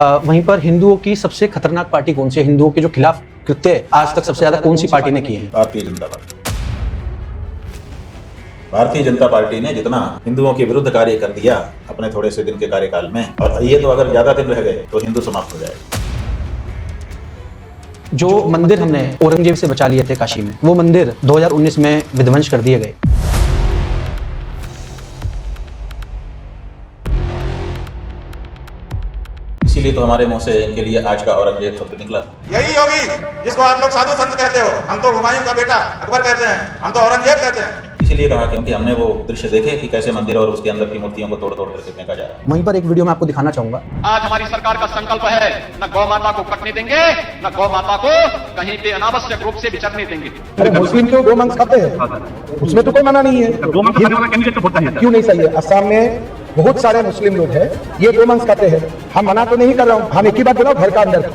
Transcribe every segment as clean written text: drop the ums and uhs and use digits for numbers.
वहीं पर हिंदुओं की सबसे खतरनाक पार्टी कौन सी है? हिंदुओं के जो खिलाफ कृत्य आज तक सबसे ज्यादा कौन सी पार्टी ने किए हैं? भारतीय जनता पार्टी। भारतीय जनता पार्टी ने जितना हिंदुओं के विरुद्ध कार्य कर दिया अपने थोड़े से दिन के कार्यकाल में, और ये तो अगर ज्यादा दिन रह गए तो हिंदू समाप्त हो जाएगा। जो मंदिर हमने औरंगजेब से बचा लिए थे काशी में, वो मंदिर 2019 में विध्वंस कर दिए गए। इसीलिए तो हमारे मुंह से इनके लिए आज का औरंगजेब शब्द निकला। यही योगी जिसको आप लोग साधु संत कहते हो, हम तो हुमायूं का बेटा अकबर कहते हैं, हम तो औरंगजेब कहते हैं। इसीलिए कहा क्योंकि हमने वो दृश्य देखे कि कैसे मंदिर और उसके अंदर की मूर्तियों को तोड़ तोड़ करके फेंका जा रहा है। वहीं पर एक वीडियो में आपको दिखाना चाहूंगा। आज हमारी सरकार का संकल्प है, न गौ माता को कटने देंगे, न गौ माता को कहीं पे अनावश्यक रूप से विचरने देंगे। अरे मुस्लिम तो गोमांस खाते हैं, उसमें तो कोई मना नहीं है। क्यों नहीं सही है? असम में बहुत सारे मुस्लिम लोग हैं, ये गोमांस खाते हैं। हम मना तो नहीं कर रहा हूँ, हम एक ही बात बोला, घर का अंदर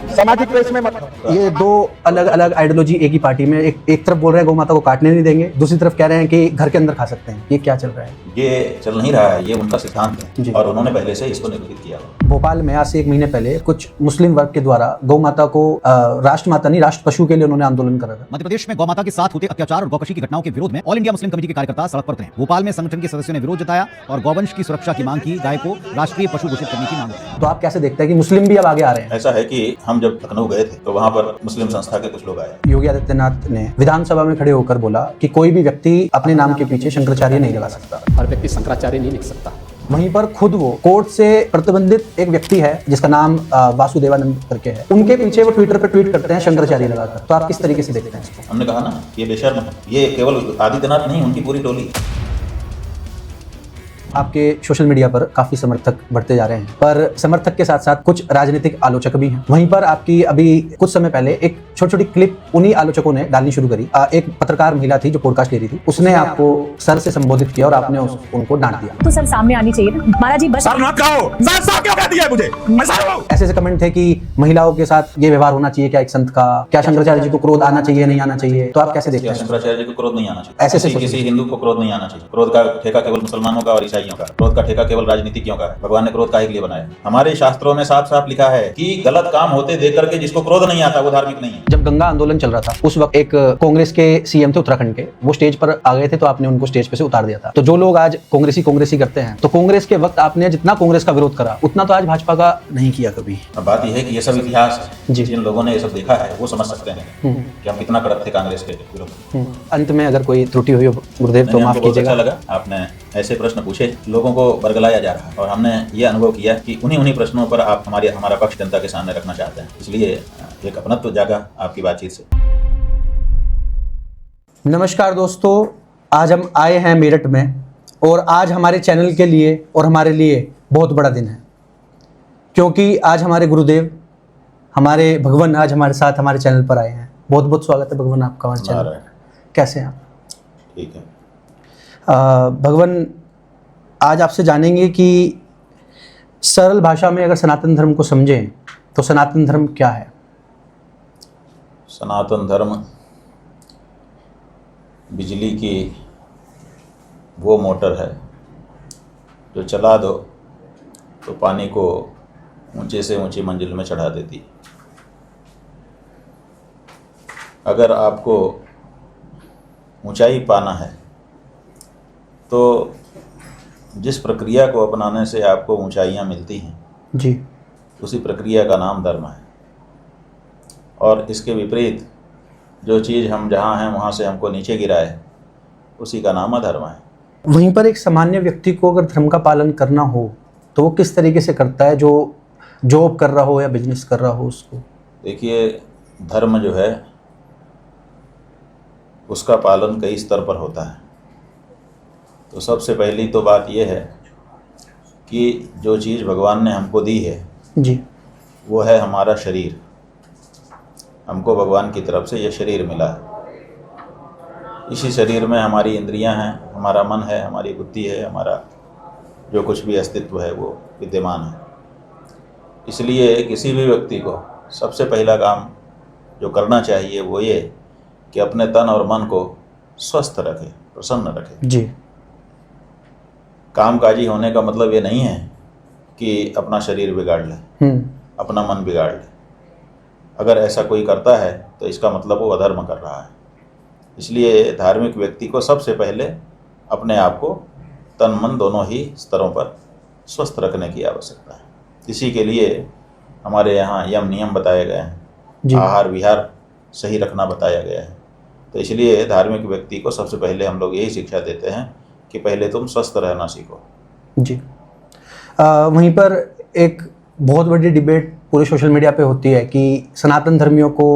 सामाजिक प्रेस में मत। ये दो अलग अलग आइडियोलॉजी एक ही पार्टी में, एक तरफ बोल रहे हैं गौ माता को काटने नहीं देंगे, दूसरी तरफ कह रहे हैं कि घर के अंदर खा सकते हैं। ये क्या चल रहा है? ये चल नहीं रहा है, ये उनका सिद्धांत है और उन्होंने पहले से इसको निरूपित किया। भोपाल में आज से 1 महीने पहले कुछ मुस्लिम वर्ग के द्वारा गौ माता को राष्ट्रमाता नहीं राष्ट्र पशु के लिए उन्होंने आंदोलन करा था। मध्य प्रदेश में गौ माता के साथ होते अत्याचार और गौकशी की घटनाओं के विरोध में ऑल इंडिया मुस्लिम कमेटी के कार्यकर्ता सड़क पर उतरे। भोपाल में संगठन के सदस्यों ने विरोध जताया और गौवंश की सुरक्षा की मांग की, गाय को राष्ट्रीय पशु घोषित करने की मांग की। तो आप कैसे देखते हैं कि मुस्लिम भी अब आगे आ रहे हैं? ऐसा है कि हम जब लखनऊ गए थे तो वहाँ पर मुस्लिम संस्था के कुछ लोग आए। योगी आदित्यनाथ ने विधानसभा में खड़े होकर बोला कि कोई भी व्यक्ति अपने नाम के पीछे शंकराचार्य नहीं लगा सकता। हर व्यक्ति शंकराचार्य नहीं लिख सकता। वहीं पर खुद वो कोर्ट से प्रतिबंधित एक व्यक्ति है जिसका नाम वासुदेवानंद करके है, उनके पीछे वो ट्विटर पर ट्वीट करते हैं शंकराचार्य लगाकर। तो आप किस तरीके से देखते हैं इसको? हमने कहा ना, ये बेशर्म है। ये केवल आदित्यनाथ नहीं, उनकी पूरी टोली। आपके सोशल मीडिया पर काफी समर्थक बढ़ते जा रहे हैं, पर समर्थक के साथ साथ कुछ राजनीतिक आलोचक भी हैं। वहीं पर आपकी अभी कुछ समय पहले एक छोटी छोटी क्लिप उन्हीं आलोचकों ने डालनी शुरू करी। एक पत्रकार महिला थी जो पॉडकास्ट ले रही थी, उसने आपको सर से संबोधित किया और आपने उनको डांट दिया। तो सर सामने आनी चाहिए ना महाराज जी, बस सर मत कहो, सर क्यों कहती है मुझे? मैं सर हूं। ऐसे कमेंट थे कि महिलाओं के साथ ये व्यवहार होना चाहिए क्या एक संत का? क्या शंकराचार्य जी को क्रोध आना चाहिए नहीं आना चाहिए? तो आप कैसे देखते हैं? शंकराचार्य जी को क्रोध नहीं आना चाहिए। ऐसे किसी हिंदू को क्रोध नहीं आना चाहिए। क्रोध का ठेका केवल मुसलमानों का और ईसाइयों का, क्रोध का ठेका केवल राजनीतिज्ञों का है। भगवान ने क्रोध काहे के लिए बनाया? हमारे शास्त्रों में साफ साफ लिखा है कि गलत काम होते देख करके जिसको क्रोध नहीं आता वो धार्मिक नहीं है। जब गंगा आंदोलन चल रहा था उस वक्त एक कांग्रेस के सीएम थे उत्तराखंड के, वो स्टेज पर आ गए थे तो आपने उनको स्टेज पे से उतार दिया था। तो जो लोग आज कांग्रेसी करते हैं, तो कांग्रेस के वक्त आपने जितना कांग्रेस का विरोध करा उतना तो आज भाजपा का नहीं किया कभी। अब बात यह है कि ये सब इतिहास जी। जिन लोगों ने ये सब देखा है वो समझ सकते हैं कि हम कितना कड़क थे कांग्रेस के विरुद्ध। अंत में अगर कोई त्रुटि हुई हो गुरुदेव तो माफ कीजिएगा। अच्छा लगा आपने ऐसे प्रश्न पूछे, लोगों को बरगलाया जा रहा है और हमने ये अनुभव किया कि उन्हीं प्रश्नों पर आप हमारा पक्ष जनता के सामने रखना चाहते हैं, इसलिए एक अपनत्व जागा आपकी बातचीत से। नमस्कार दोस्तों, आज हम आए हैं मेरठ में और आज हमारे चैनल के लिए और हमारे लिए बहुत बड़ा दिन है, क्योंकि आज हमारे गुरुदेव हमारे भगवान आज हमारे साथ हमारे चैनल पर आए हैं। बहुत बहुत स्वागत है भगवान आपका हमारे चैनल पर। कैसे हैं आप? ठीक है। भगवान, आज आपसे जानेंगे कि सरल भाषा में अगर सनातन धर्म को समझें तो सनातन धर्म क्या है? सनातन धर्म बिजली की वो मोटर है जो चला दो तो पानी को ऊंचे से ऊंची मंजिल में चढ़ा देती। अगर आपको ऊंचाई पाना है तो जिस प्रक्रिया को अपनाने से आपको ऊंचाइयां मिलती हैं जी, उसी प्रक्रिया का नाम धर्म है। और इसके विपरीत जो चीज़ हम जहाँ हैं वहाँ से हमको नीचे गिराए उसी का नाम अधर्म है। वहीं पर एक सामान्य व्यक्ति को अगर धर्म का पालन करना हो तो वो किस तरीके से करता है, जो जॉब कर रहा हो या बिजनेस कर रहा हो उसको? देखिए, धर्म जो है उसका पालन कई स्तर पर होता है। तो सबसे पहली तो बात यह है कि जो चीज़ भगवान ने हमको दी है जी, वो है हमारा शरीर। हमको भगवान की तरफ से ये शरीर मिला है। इसी शरीर में हमारी इंद्रियां हैं, हमारा मन है, हमारी बुद्धि है, हमारा जो कुछ भी अस्तित्व है वो विद्यमान है। इसलिए किसी भी व्यक्ति को सबसे पहला काम जो करना चाहिए वो ये कि अपने तन और मन को स्वस्थ रखे, प्रसन्न रखे। जी, कामकाजी होने का मतलब ये नहीं है कि अपना शरीर बिगाड़ ले। अपना मन बिगाड़ ले। अगर ऐसा कोई करता है तो इसका मतलब वो अधर्म कर रहा है। इसलिए धार्मिक व्यक्ति को सबसे पहले अपने आप को तन मन दोनों ही स्तरों पर स्वस्थ रखने की आवश्यकता है। इसी के लिए हमारे यहाँ यम नियम बताए गए हैं, जी आहार विहार सही रखना बताया गया है। तो इसलिए धार्मिक व्यक्ति को सबसे पहले हम लोग यही शिक्षा देते हैं कि पहले तुम स्वस्थ रहना सीखो। जी। वहीं पर एक बहुत बड़ी डिबेट पूरे सोशल मीडिया पे होती है कि सनातन धर्मियों को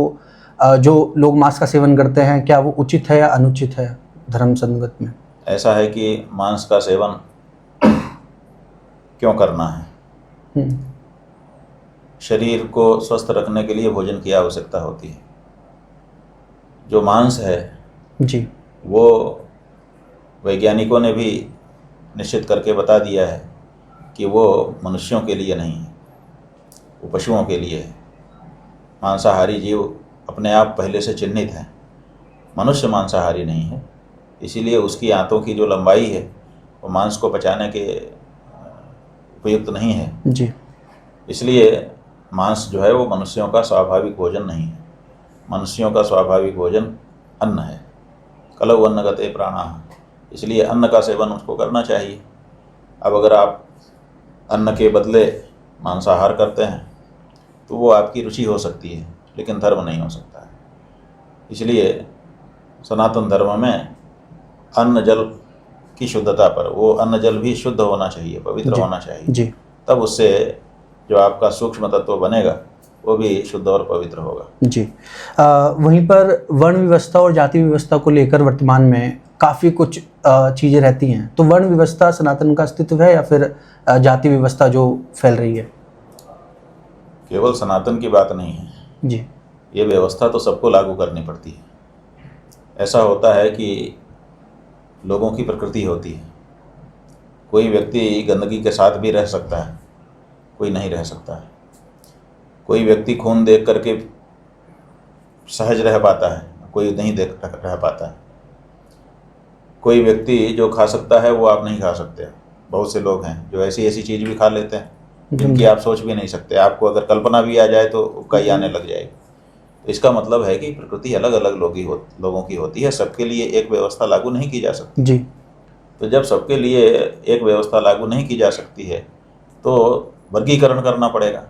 जो लोग मांस का सेवन करते हैं क्या वो उचित है या अनुचित है धर्म संगत में? ऐसा है कि मांस का सेवन क्यों करना है? शरीर को स्वस्थ रखने के लिए भोजन की आवश्यकता होती है। जो मांस है जी वो वैज्ञानिकों ने भी निश्चित करके बता दिया है कि वो मनुष्यों के लिए नहीं है, वो पशुओं के लिए है। मांसाहारी जीव अपने आप पहले से चिन्हित हैं, मनुष्य मांसाहारी नहीं है। इसीलिए उसकी आंतों की जो लंबाई है वो मांस को पचाने के उपयुक्त नहीं है। जी। इसलिए मांस जो है वो मनुष्यों का स्वाभाविक भोजन नहीं है। मनुष्यों का स्वाभाविक भोजन अन्न है। कलौ अन्न गते प्राणाः। इसलिए अन्न का सेवन उसको करना चाहिए। अब अगर आप अन्न के बदले मांसाहार करते हैं तो वो आपकी रुचि हो सकती है, लेकिन धर्म नहीं हो सकता है। इसलिए सनातन धर्म में अन्न जल की शुद्धता पर, वो अन्न जल भी शुद्ध होना चाहिए, पवित्र होना चाहिए। जी। तब उससे जो आपका सूक्ष्म तत्व बनेगा वो भी शुद्ध और पवित्र होगा। जी। वहीं पर वर्ण व्यवस्था और जाति व्यवस्था को लेकर वर्तमान में काफ़ी कुछ चीज़ें रहती हैं, तो वर्ण व्यवस्था सनातन का अस्तित्व है या फिर जाति व्यवस्था जो फैल रही है? केवल सनातन की बात नहीं है जी। ये व्यवस्था तो सबको लागू करनी पड़ती है। ऐसा होता है कि लोगों की प्रकृति होती है। कोई व्यक्ति गंदगी के साथ भी रह सकता है, कोई नहीं रह सकता है। कोई व्यक्ति खून देख करके सहज रह पाता है, कोई नहीं देख रह पाता है। कोई व्यक्ति जो खा सकता है वो आप नहीं खा सकते। बहुत से लोग हैं जो ऐसी ऐसी चीज़ भी खा लेते हैं जिनकी आप सोच भी नहीं सकते। आपको अगर कल्पना भी आ जाए तो उबकाई आने लग जाएगी। तो इसका मतलब है कि प्रकृति अलग अलग लोगों की होती है, सबके लिए एक व्यवस्था लागू नहीं की जा सकती। जी। तो जब सबके लिए एक व्यवस्था लागू नहीं की जा सकती है तो वर्गीकरण करना पड़ेगा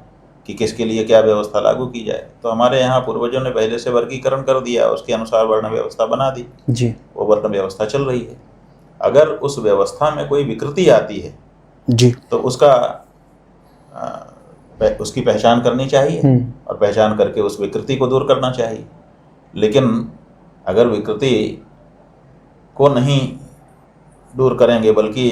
कि किसके लिए क्या व्यवस्था लागू की जाए। तो हमारे यहाँ पूर्वजों ने पहले से वर्गीकरण कर दिया, उसके अनुसार वर्ण व्यवस्था बना दी। जी। वो वर्ण व्यवस्था चल रही है। अगर उस व्यवस्था में कोई विकृति आती है जी तो उसकी पहचान करनी चाहिए और पहचान करके उस विकृति को दूर करना चाहिए। लेकिन अगर विकृति को नहीं दूर करेंगे बल्कि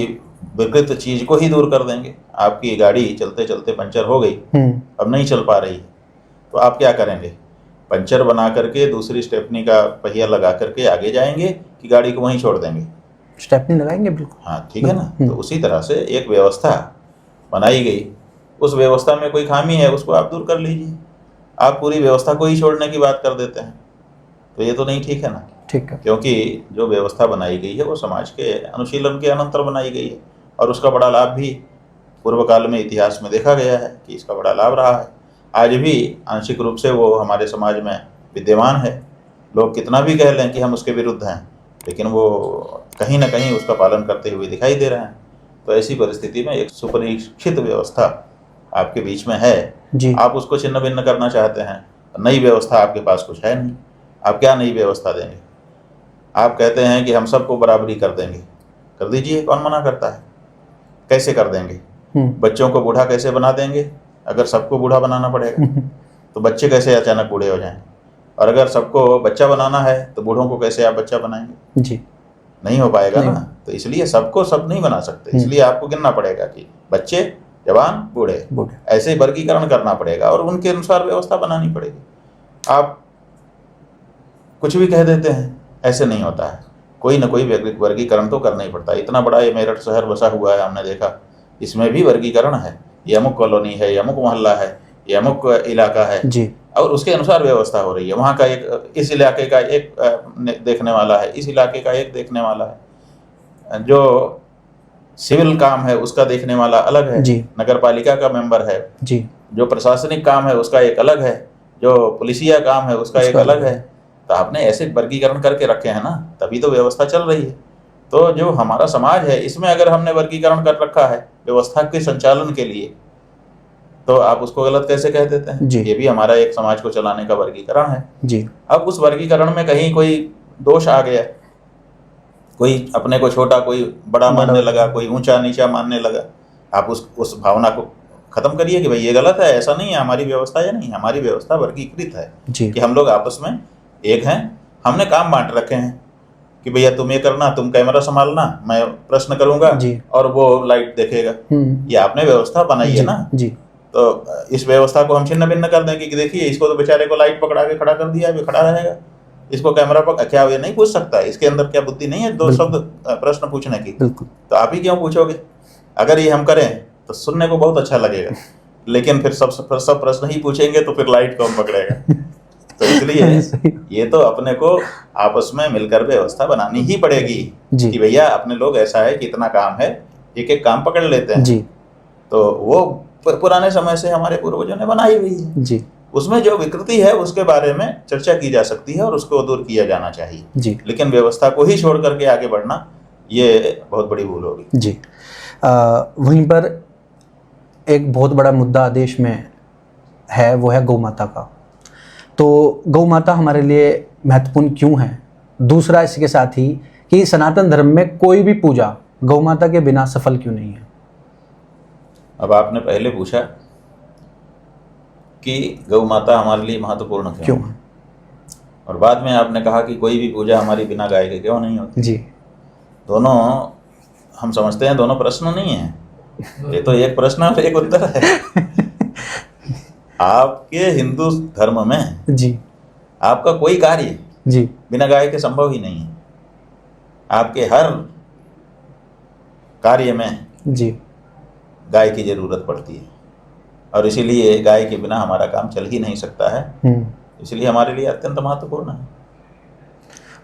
विकृत चीज को ही दूर कर देंगे, आपकी गाड़ी चलते चलते पंचर हो गई, अब नहीं चल पा रही, तो आप क्या करेंगे? पंचर बना करके दूसरी स्टेपनी का पहिया लगा करके आगे जाएंगे कि गाड़ी को वहीं छोड़ देंगे? स्टेपनी लगाएंगे बिल्कुल। हाँ, ठीक है ना। तो उसी तरह से एक व्यवस्था बनाई गई, उस व्यवस्था में कोई खामी है उसको आप दूर कर लीजिए। आप पूरी व्यवस्था को ही छोड़ने की बात कर देते हैं, तो ये तो नहीं ठीक है ना। ठीक है। क्योंकि जो व्यवस्था बनाई गई है वो समाज के अनुशीलन के अनंतर बनाई गई है और उसका बड़ा लाभ भी पूर्व काल में इतिहास में देखा गया है कि इसका बड़ा लाभ रहा है। आज भी आंशिक रूप से वो हमारे समाज में विद्यमान है। लोग कितना भी कह लें कि हम उसके विरुद्ध हैं, लेकिन वो कहीं ना कहीं उसका पालन करते हुए दिखाई दे रहे हैं। तो ऐसी परिस्थिति में एक सुपरीक्षित व्यवस्था आपके बीच में है जी। आप उसको छिन्न भिन्न करना चाहते हैं। नई व्यवस्था आपके पास कुछ है नहीं, आप क्या नई व्यवस्था देंगे? आप कहते हैं कि हम सबको बराबरी कर देंगे, कर दीजिए, कौन मना करता है? कैसे कर देंगे? बच्चों को बूढ़ा कैसे बना देंगे? अगर सबको बूढ़ा बनाना पड़ेगा तो बच्चे कैसे अचानक बूढ़े हो जाएं? और अगर सबको बच्चा बनाना है तो बूढ़ों को कैसे आप बच्चा बनाएंगे? जी। नहीं हो पाएगा ना। तो इसलिए सबको सब नहीं बना सकते, इसलिए आपको गिनना पड़ेगा कि बच्चे, जवान, बूढ़े, ऐसे वर्गीकरण करना पड़ेगा और उनके अनुसार व्यवस्था बनानी पड़ेगी। आप कुछ भी कह देते हैं, ऐसे नहीं होता है। कोई ना कोई वर्गीकरण तो करना ही पड़ता है। इतना बड़ा ये मेरठ शहर बसा हुआ है, हमने देखा, इसमें भी वर्गीकरण है। ये अमुक कॉलोनी है, ये अमुक मोहल्ला है, ये अमुक इलाका है जी। और उसके अनुसार व्यवस्था हो रही है। वहाँ का एक, इस इलाके का एक देखने वाला है, इस इलाके का एक देखने वाला है, जो सिविल काम है उसका देखने वाला अलग है, जी। नगर पालिका का मेंबर है जी। जो प्रशासनिक काम है उसका एक अलग है, जो पुलिसिया काम है उसका एक अलग है। तो आपने ऐसे वर्गीकरण करके रखे हैं ना, तभी तो व्यवस्था चल रही है। तो जो हमारा समाज है इसमें अगर हमने वर्गीकरण कर रखा है व्यवस्था के संचालन के लिए, तो आप उसको गलत कैसे कह देते हैं? जी। ये भी हमारा एक समाज को चलाने का वर्गीकरण है जी। अब उस वर्गीकरण में कहीं कोई दोष आ गया, कोई अपने को छोटा कोई बड़ा मानने लगा, कोई ऊंचा नीचा मानने लगा, आप उस भावना को खत्म करिए कि भाई ये गलत है, ऐसा नहीं है, हमारी व्यवस्था ये नहीं, हमारी व्यवस्था वर्गीकृत है जी। कि हम लोग आपस में एक हैं। हमने काम बांट रखे हैं कि भैया तुम ये करना, तुम कैमरा संभालना, मैं प्रश्न करूंगा जी। और वो लाइट देखेगा। ये आपने व्यवस्था बनाई है ना। जी। तो इस व्यवस्था को हम छिन्न भिन्न कर देंगे कि देखिए इसको तो बेचारे को लाइट पकड़ा के खड़ा कर दिया, अभी खड़ा रहेगा, इसको कैमरा पर क्या ये नहीं पूछ सकता? इसके अंदर क्या बुद्धि नहीं है दो शब्द प्रश्न पूछने की? तो आप ही क्यों पूछोगे? अगर ये हम करें तो सुनने को बहुत अच्छा लगेगा, लेकिन फिर सब प्रश्न ही पूछेंगे तो फिर लाइट कौन पकड़ेगा? तो इसलिए ये तो अपने को आपस में मिलकर व्यवस्था बनानी ही पड़ेगी कि भैया अपने लोग ऐसा है कि इतना काम है, एक एक काम पकड़ लेते हैं जी। तो वो पुराने समय से हमारे पूर्वजों ने बनाई हुई है जी। उसमें जो विकृति है उसके बारे में चर्चा की जा सकती है और उसको दूर किया जाना चाहिए जी। लेकिन व्यवस्था को ही छोड़ करके आगे बढ़ना ये बहुत बड़ी भूल होगी जी। वहीं पर एक बहुत बड़ा मुद्दा देश में है, वो है गौ माता का। तो गौ माता हमारे लिए महत्वपूर्ण क्यों है? दूसरा इसके साथ ही कि सनातन धर्म में कोई भी पूजा गौ माता के बिना सफल क्यों नहीं है? अब आपने पहले पूछा कि गौ माता हमारे लिए महत्वपूर्ण क्यों है, और बाद में आपने कहा कि कोई भी पूजा हमारी बिना गाय के क्यों नहीं होती जी। दोनों हम समझते हैं दोनों प्रश्न नहीं है, ये तो एक प्रश्न और एक उत्तर है। आपके हिंदू धर्म में जी आपका कोई कार्य जी बिना गाय के संभव ही नहीं है। आपके हर कार्य में जी गाय की जरूरत पड़ती है, और इसीलिए गाय के बिना हमारा काम चल ही नहीं सकता है, इसलिए हमारे लिए अत्यंत महत्वपूर्ण है।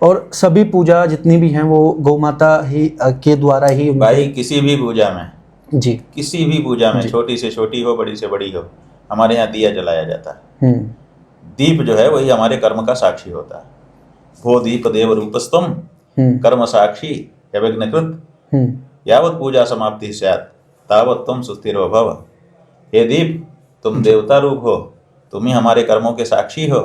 और सभी पूजा जितनी भी हैं वो गौ माता ही के द्वारा ही भाई किसी भी पूजा में जी, किसी भी पूजा में छोटी से छोटी हो बड़ी से बड़ी हो, हमारे यहाँ दिया जलाया जाता है। दीप जो है वही हमारे कर्म का साक्षी होता है। वो दीप देव रूपस्तम कर्म साक्षी यज्ञकृत यावत पूजा समाप्ति स्यात् तावत तुम सुस्थिरो भव। हे दीप तुम देवता रूप हो, तुम ही हमारे कर्मों के साक्षी हो,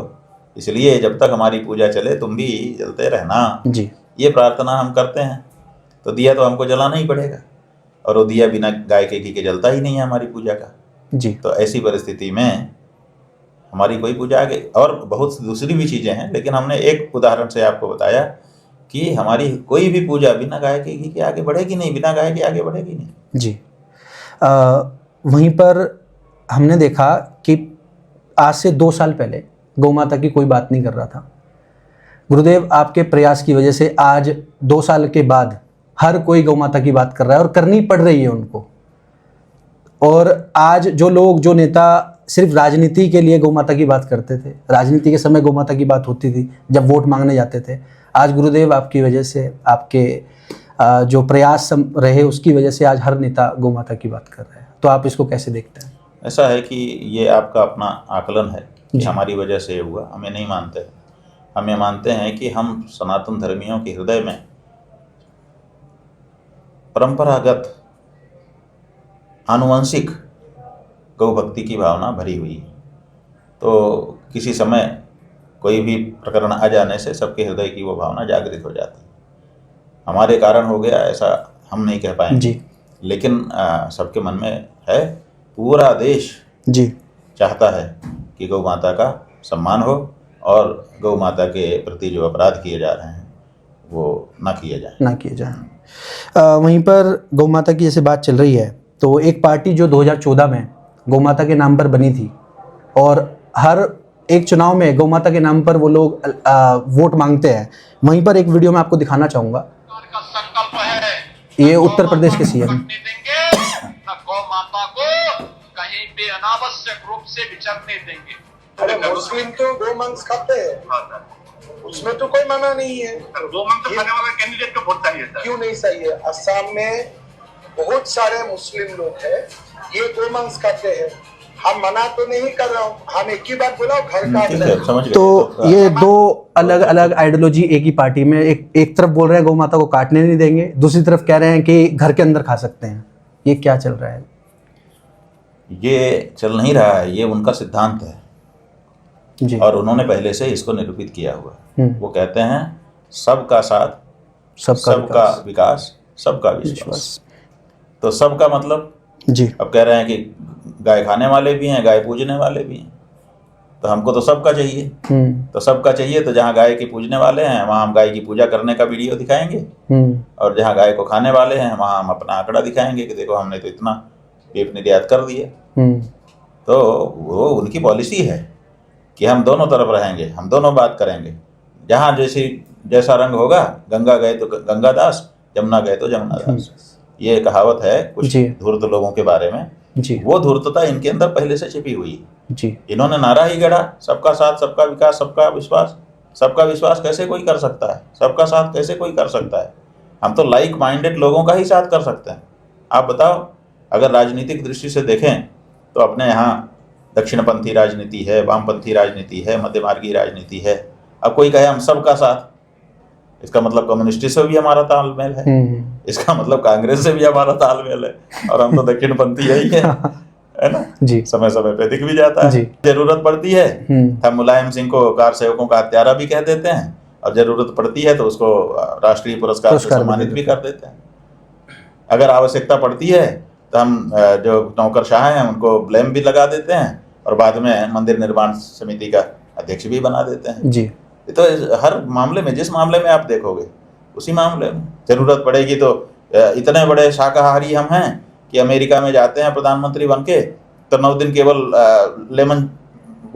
इसलिए जब तक हमारी पूजा चले तुम भी जलते रहना जी। ये प्रार्थना हम करते हैं। तो दिया तो हमको जलाना ही पड़ेगा, और वो दिया बिना गाय के घी के जलता ही नहीं है हमारी पूजा का जी। तो ऐसी परिस्थिति में हमारी कोई पूजा आगे, और बहुत सी दूसरी भी चीज़ें हैं, लेकिन हमने एक उदाहरण से आपको बताया कि हमारी कोई भी पूजा बिना गाय के घी के आगे बढ़ेगी नहीं, बिना गाय के आगे बढ़ेगी नहीं जी। वहीं पर हमने देखा कि आज से 2 साल पहले गौ माता की कोई बात नहीं कर रहा था। गुरुदेव आपके प्रयास की वजह से आज 2 साल के बाद हर कोई गौ माता की बात कर रहा है और करनी पड़ रही है उनको। और आज जो लोग, जो नेता सिर्फ राजनीति के लिए गौ माता की बात करते थे, राजनीति के समय गौ माता की बात होती थी जब वोट मांगने जाते थे, आज गुरुदेव आपकी वजह से, आपके जो प्रयास रहे उसकी वजह से आज हर नेता गौ माता की बात कर रहे हैं। तो आप इसको कैसे देखते हैं? ऐसा है कि ये आपका अपना आकलन है कि हमारी वजह से ये हुआ, हम ये नहीं मानते। हम ये मानते हैं कि हम सनातन धर्मियों के हृदय में परंपरागत आनुवंशिक गौ भक्ति की भावना भरी हुई है। तो किसी समय कोई भी प्रकरण आ जाने से सबके हृदय की वो भावना जागृत हो जाती है। हमारे कारण हो गया ऐसा हम नहीं कह पाएंगे जी। लेकिन सबके मन में है, पूरा देश जी चाहता है कि गौ माता का सम्मान हो और गौ माता के प्रति जो अपराध किए जा रहे हैं वो ना किए जाए। वहीं पर गौ माता की जैसे बात चल रही है, तो एक पार्टी जो 2014 में गौ माता के नाम पर बनी थी, और हर एक चुनाव में गौ माता के नाम पर वो लोग वोट मांगते हैं। वहीं पर एक वीडियो मैं आपको दिखाना चाहूँगा। संकल्प है ये उत्तर प्रदेश के सीएम न गौ माता को कहीं पे अनावश्यक रूप से विचरने देंगे। अरे मुस्लिम तो गौ मांस खाते हैं, उसमें तो कोई मना नहीं है। गौ मांस खाने वाला कैंडिडेट को वोट चाहिए सर। क्यों नहीं चाहिए? असम में बहुत सारे मुस्लिम लोग हैं, ये गौ मांस खाते हैं, हम मना तो नहीं कर रहा हूँ, हम एक ही बात बोला, घर का ठीक है, समझ गए। तो ये दो अलग अलग आइडियोलॉजी एक ही पार्टी में, एक तरफ बोल रहे हैं गौ माता को काटने नहीं देंगे, दूसरी तरफ कह रहे हैं कि घर के अंदर खा सकते हैं। ये क्या चल रहा है? ये चल नहीं रहा है, ये उनका सिद्धांत है जी। और उन्होंने पहले से इसको निरूपित किया हुआ है। वो कहते हैं सबका साथ, सबका विकास, सबका विश्वास। तो सबका मतलब जी। अब कह रहे हैं कि गाय खाने वाले भी हैं, गाय पूजने वाले भी हैं, तो हमको तो सबका चाहिए। तो सबका चाहिए, तो जहाँ गाय के पूजने वाले हैं वहाँ हम गाय की पूजा करने का वीडियो दिखाएंगे, और जहाँ गाय को खाने वाले हैं वहाँ हम अपना आंकड़ा दिखाएंगे कि देखो हमने तो इतना बीफ निर्यात कर दिए। तो वो उनकी पॉलिसी है कि हम दोनों तरफ रहेंगे, हम दोनों बात करेंगे। जहाँ जैसा रंग होगा, गंगा गए तो गंगा दास, जमुना गए तो जमुना दास। ये कहावत है कुछ धूर्त लोगों के बारे में जी। वो धूर्तता इनके अंदर पहले से छिपी हुई है जी। इन्होंने नारा ही गढ़ा, सबका साथ, सबका विकास, सबका विश्वास। सबका विश्वास कैसे कोई कर सकता है? सबका साथ कैसे कोई कर सकता है? हम तो लाइक माइंडेड लोगों का ही साथ कर सकते हैं। आप बताओ, अगर राजनीतिक दृष्टि से देखें तो अपने यहाँ दक्षिणपंथी राजनीति है, वामपंथी राजनीति है, मध्यमार्गी राजनीति है। अब कोई कहे हम सबका साथ, इसका मतलब कम्युनिस्ट से भी हमारा तालमेल है, इसका मतलब कांग्रेस से भी हमारा तालमेल है, और हम तो दक्षिणपंथी यही है ना जी। समय समय पे दिख भी जाता है। जरूरत पड़ती है हम मुलायम सिंह को कार सेवकों का हत्यारा भी कह देते हैं, और जरूरत पड़ती है तो उसको राष्ट्रीय पुरस्कार से सम्मानित भी कर देते हैं। अगर आवश्यकता पड़ती है तो हम जो नौकरशाह हैं उनको ब्लेम भी लगा देते हैं, और बाद में मंदिर निर्माण समिति का अध्यक्ष भी बना देते हैं जी। तो हर मामले में, जिस मामले में आप देखोगे उसी मामले में जरूरत पड़ेगी। तो इतने बड़े शाकाहारी हम हैं कि अमेरिका में जाते हैं प्रधानमंत्री बन के तो 9 दिन केवल लेमन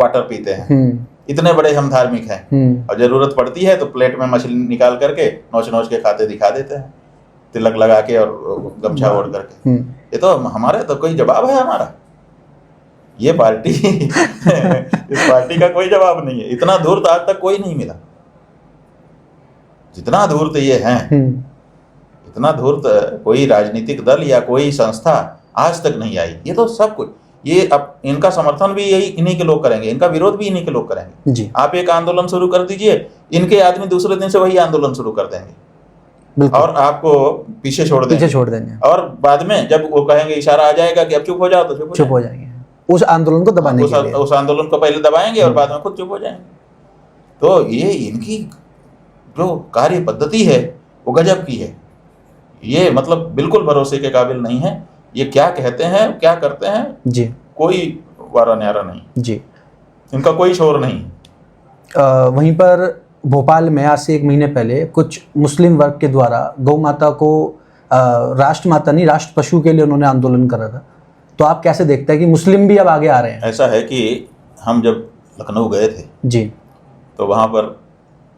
वाटर पीते हैं। इतने बड़े हम धार्मिक हैं, और जरूरत पड़ती है तो प्लेट में मछली निकाल करके नोच नोच के खाते दिखा देते हैं, तिलक लगा के और गमछा ओढ़ करके। ये तो हमारे तो कोई जवाब है हमारा? ये पार्टी इस पार्टी का कोई जवाब नहीं है। इतना धूर्त आज तक कोई नहीं मिला जितना धूर्त ये हैं। इतना धूर्त कोई राजनीतिक दल या कोई संस्था आज तक नहीं आई। ये तो सब कुछ, ये अब इनका समर्थन भी यही इन्हीं के लोग करेंगे, इनका विरोध भी इन्हीं के लोग करेंगे जी। आप एक आंदोलन शुरू कर दीजिए, इनके आदमी दूसरे दिन से वही आंदोलन शुरू कर देंगे और आपको पीछे छोड़ देंगे। और बाद में जब वो कहेंगे, इशारा आ जाएगा कि अब चुप हो जाओ, तो चुप हो जाएंगे। उस आंदोलन को दबाने के लिए उस आंदोलन को पहले दबाएंगे और बाद में खुद चुप हो जाएंगे। तो ये इनकी जो कार्य पद्धति है वो गजब की है। ये मतलब बिल्कुल भरोसे के काबिल नहीं है। ये क्या कहते हैं, क्या करते हैं जी, कोई वारा न्यारा नहीं जी, इनका कोई शोर नहीं। वहीं पर भोपाल में आज से 1 महीने पहले कुछ मुस्लिम वर्ग के द्वारा गौ माता को राष्ट्र माता नहीं, राष्ट्र पशु के लिए उन्होंने आंदोलन करा था। तो आप कैसे देखते हैं कि मुस्लिम भी अब आगे आ रहे हैं? ऐसा है कि हम जब लखनऊ गए थे जी, तो वहाँ पर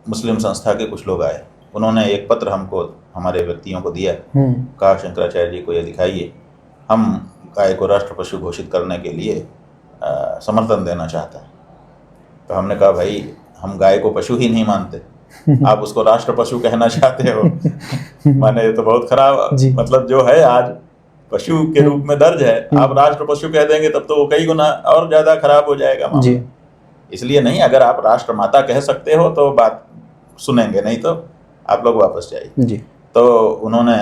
मुस्लिम संस्था के कुछ लोग आए। उन्होंने एक पत्र हमको, हमारे व्यक्तियों को दिया, कहा शंकराचार्य जी को ये दिखाइए, हम गाय को राष्ट्र पशु घोषित करने के लिए समर्थन देना चाहते हैं। तो हमने कहा भाई, हम गाय को पशु ही नहीं मानते, आप उसको राष्ट्र पशु कहना चाहते हो माने ये तो बहुत खराब, मतलब जो है आज पशु के रूप में दर्ज है, आप राष्ट्र पशु कह देंगे तब तो वो कई गुना और ज्यादा खराब हो जाएगा मामला। इसलिए नहीं, अगर आप राष्ट्र माता कह सकते हो तो बात सुनेंगे, नहीं तो आप लोग वापस जाइए जी। तो उन्होंने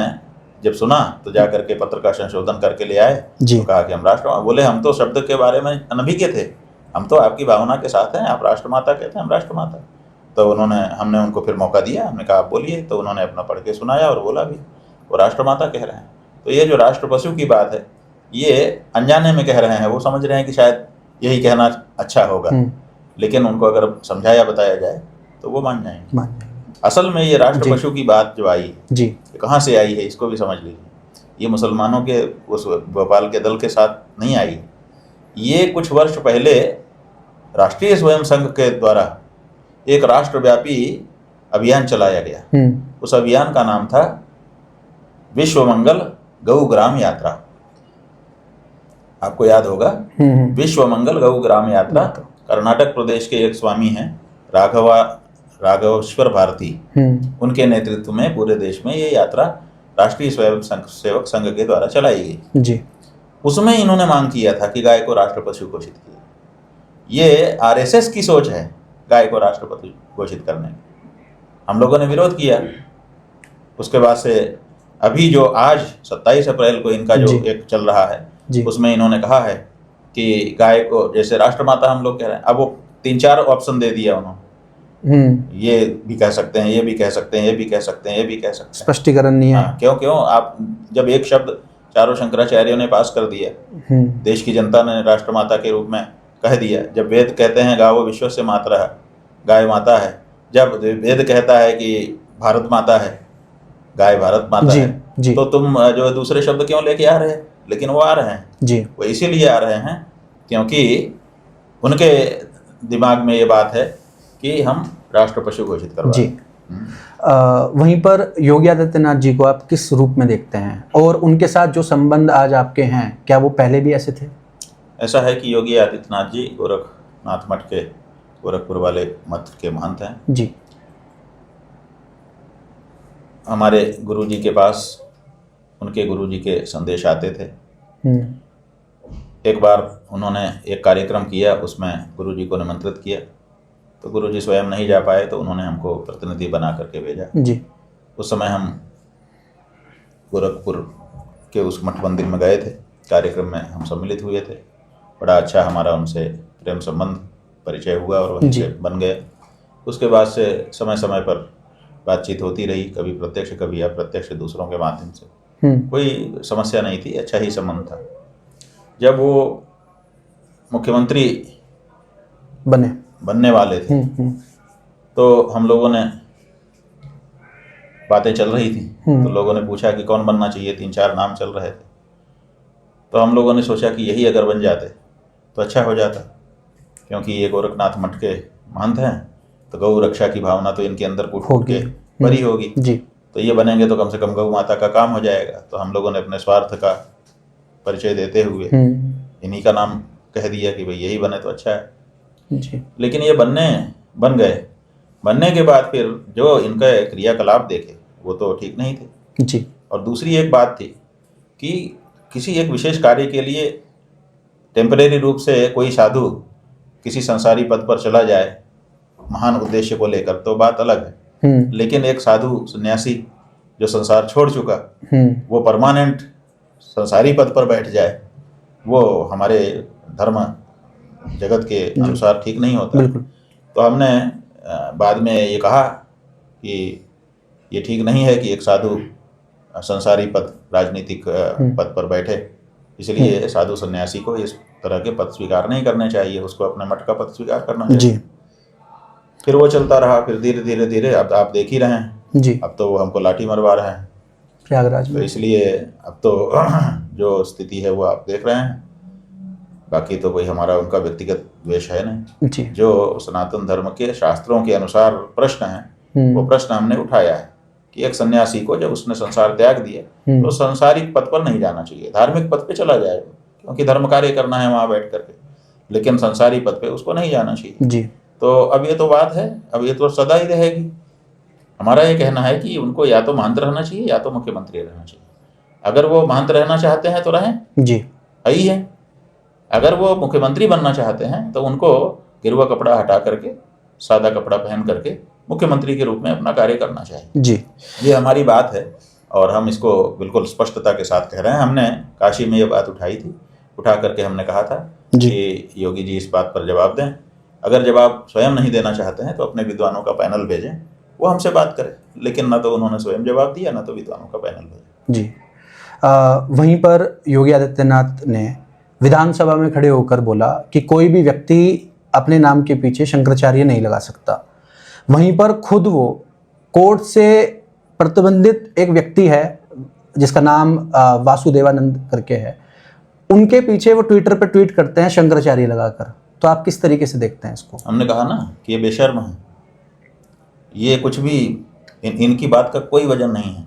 जब सुना तो जा करके पत्र का संशोधन करके ले आए, तो कहा कि हम राष्ट्र, बोले हम तो शब्द के बारे में अनभिज्ञ थे, हम तो आपकी भावना के साथ हैं, आप राष्ट्र माता कहते हैं, हम राष्ट्र माता। तो हमने उनको फिर मौका दिया, हमने कहा आप बोलिए। तो उन्होंने अपना पढ़ के सुनाया और बोला भी वो राष्ट्र माता कह रहे हैं। तो ये जो राष्ट्र पशु की बात है, ये अनजाने में कह रहे हैं, वो समझ रहे हैं कि शायद यही कहना अच्छा होगा, लेकिन उनको अगर समझाया बताया जाए तो वो मान जाएंगे। असल में ये राष्ट्र पशु की बात जो आई जी, कहाँ से आई है इसको भी समझ लीजिए। ये मुसलमानों के उस भोपाल के दल के साथ नहीं आई, ये कुछ वर्ष पहले राष्ट्रीय स्वयं संघ के द्वारा एक राष्ट्रव्यापी अभियान चलाया गया। उस अभियान का नाम था विश्व मंगल गौ ग्राम यात्रा। आपको याद होगा, विश्व मंगल गौ ग्राम यात्रा कर्नाटक प्रदेश के एक स्वामी हैं राघवेश्वर भारती, उनके नेतृत्व में पूरे देश में ये यात्रा राष्ट्रीय स्वयं सेवक संघ के द्वारा चलाई गई जी। उसमें इन्होंने मांग किया था कि गाय को राष्ट्र पशु घोषित किया। ये आरएसएस की सोच है गाय को राष्ट्र पशु घोषित करने की। हम लोगों ने विरोध किया। उसके बाद से अभी जो आज 27 अप्रैल को इनका जो एक चल रहा है उसमें इन्होंने कहा है कि गाय को जैसे राष्ट्रमाता हम लोग कह रहे हैं, अब वो 3-4 ऑप्शन दे दिया उन्होंने। ये भी कह सकते हैं, ये भी कह सकते हैं, ये भी कह सकते हैं, ये भी कह सकते हैं। स्पष्टीकरण नहीं है। क्यों आप जब एक शब्द चारों शंकराचार्यों ने पास कर दिया, देश की जनता ने राष्ट्रमाता के रूप में कह दिया। जब वेद कहते हैं गावो विश्वस्य मातरः, गाय माता है। जब वेद कहता है कि भारत माता है, गाय भारत माता है, तो तुम जो दूसरे शब्द क्यों लेके आ रहे हैं? लेकिन वो आ रहे हैं जी, वो इसीलिए आ रहे हैं क्योंकि उनके दिमाग में ये बात है कि हम राष्ट्र पशु घोषित करवा जी। वहीं पर योगी आदित्यनाथ जी को आप किस रूप में देखते हैं, और उनके साथ जो संबंध आज आपके हैं, क्या वो पहले भी ऐसे थे? ऐसा है कि योगी आदित्यनाथ जी गोरखनाथ मठ के, गोरखपुर वाले मठ के महंत हैं जी। हमारे गुरुजी के पास उनके गुरुजी के संदेश आते थे। एक बार उन्होंने एक कार्यक्रम किया, उसमें गुरुजी को निमंत्रित किया, तो गुरुजी स्वयं नहीं जा पाए, तो उन्होंने हमको प्रतिनिधि बना करके भेजा जी। उस समय हम गोरखपुर के उस मठ मंदिर में गए थे, कार्यक्रम में हम सम्मिलित हुए थे। बड़ा अच्छा हमारा उनसे प्रेम संबंध परिचय हुआ और वहीं से बन गया। उसके बाद से समय समय पर बातचीत होती रही, कभी प्रत्यक्ष कभी अप्रत्यक्ष, दूसरों के माध्यम से। कोई समस्या नहीं थी, अच्छा ही संबंध था। जब वो मुख्यमंत्री बनने वाले थे तो हम लोगों ने, बातें चल रही थी, तो लोगों ने पूछा कि कौन बनना चाहिए, 3-4 नाम चल रहे थे। तो हम लोगों ने सोचा कि यही अगर बन जाते तो अच्छा हो जाता, क्योंकि ये गोरखनाथ मठ के महंत हैं, तो गौ रक्षा की भावना तो इनके अंदर फूट के भरी होगी जी। तो ये बनेंगे तो कम से कम गौ माता का काम हो जाएगा। तो हम लोगों ने अपने स्वार्थ का परिचय देते हुए इन्हीं का नाम कह दिया कि भाई यही बने तो अच्छा है जी। लेकिन ये बन गए। बनने के बाद फिर जो इनका क्रियाकलाप देखे वो तो ठीक नहीं थे जी। और दूसरी एक बात थी कि किसी एक विशेष कार्य के लिए टेम्परेरी रूप से कोई साधु किसी संसारी पद पर चला जाए महान उद्देश्य को लेकर तो बात अलग है, लेकिन एक साधु सन्यासी जो संसार छोड़ चुका वो परमानेंट संसारी पद पर बैठ जाए, वो हमारे धर्म जगत के अनुसार ठीक नहीं होता। तो हमने बाद में ये कहा कि ये ठीक नहीं है कि एक साधु संसारी पद, राजनीतिक पद पर बैठे, इसलिए साधु सन्यासी को इस तरह के पद स्वीकार नहीं करने चाहिए, उसको अपने मठ का पद स्वीकार करना चाहिए। फिर वो चलता रहा, फिर धीरे धीरे अब आप देख ही रहे हैं जी। अब तो वो हमको लाठी मरवा रहे हैं प्रयागराज में, तो इसलिए अब तो जो स्थिति है वो आप देख रहे हैं। बाकी तो कोई हमारा उनका व्यक्तिगत द्वेष है नहीं जी। जो सनातन धर्म के शास्त्रों के अनुसार प्रश्न है वो प्रश्न हमने उठाया है कि एक सन्यासी को जब उसने संसार त्याग दिया तो संसारिक पद पर नहीं जाना चाहिए, धार्मिक पद पे चला जाए, क्योंकि धर्म कार्य करना है वहां बैठ करके, लेकिन संसारी पद पे उसको नहीं जाना चाहिए जी। तो अब ये तो बात है, अब ये तो सदा ही रहेगी। हमारा ये कहना है कि उनको या तो महंत रहना चाहिए या तो मुख्यमंत्री रहना चाहिए। अगर वो महंत रहना चाहते हैं तो रहें जी, सही है। अगर वो मुख्यमंत्री बनना चाहते हैं तो उनको गिरवा कपड़ा हटा करके सादा कपड़ा पहन करके मुख्यमंत्री के रूप में अपना कार्य करना चाहिए जी। ये हमारी बात है और हम इसको बिल्कुल स्पष्टता के साथ कह रहे हैं। हमने काशी में ये बात उठाई थी, उठा करके हमने कहा था कि योगी जी इस बात पर जवाब दें। अगर जवाब स्वयं नहीं देना चाहते हैं तो अपने विद्वानों का पैनल भेजें, वो हमसे बात करें। लेकिन ना तो उन्होंने स्वयं जवाब दिया, ना तो विद्वानों का पैनल भेजा जी। वहीं पर योगी आदित्यनाथ ने विधानसभा में खड़े होकर बोला कि कोई भी व्यक्ति अपने नाम के पीछे शंकराचार्य नहीं लगा सकता। वहीं पर खुद वो कोर्ट से प्रतिबंधित एक व्यक्ति है जिसका नाम वासुदेवानंद करके है, उनके पीछे वो ट्विटर पर ट्वीट करते हैं शंकराचार्य लगाकर। तो आप किस तरीके से देखते हैं इसको? हमने कहा ना कि ये बेशर्म है, ये कुछ भी इनकी बात का कोई वजन नहीं है।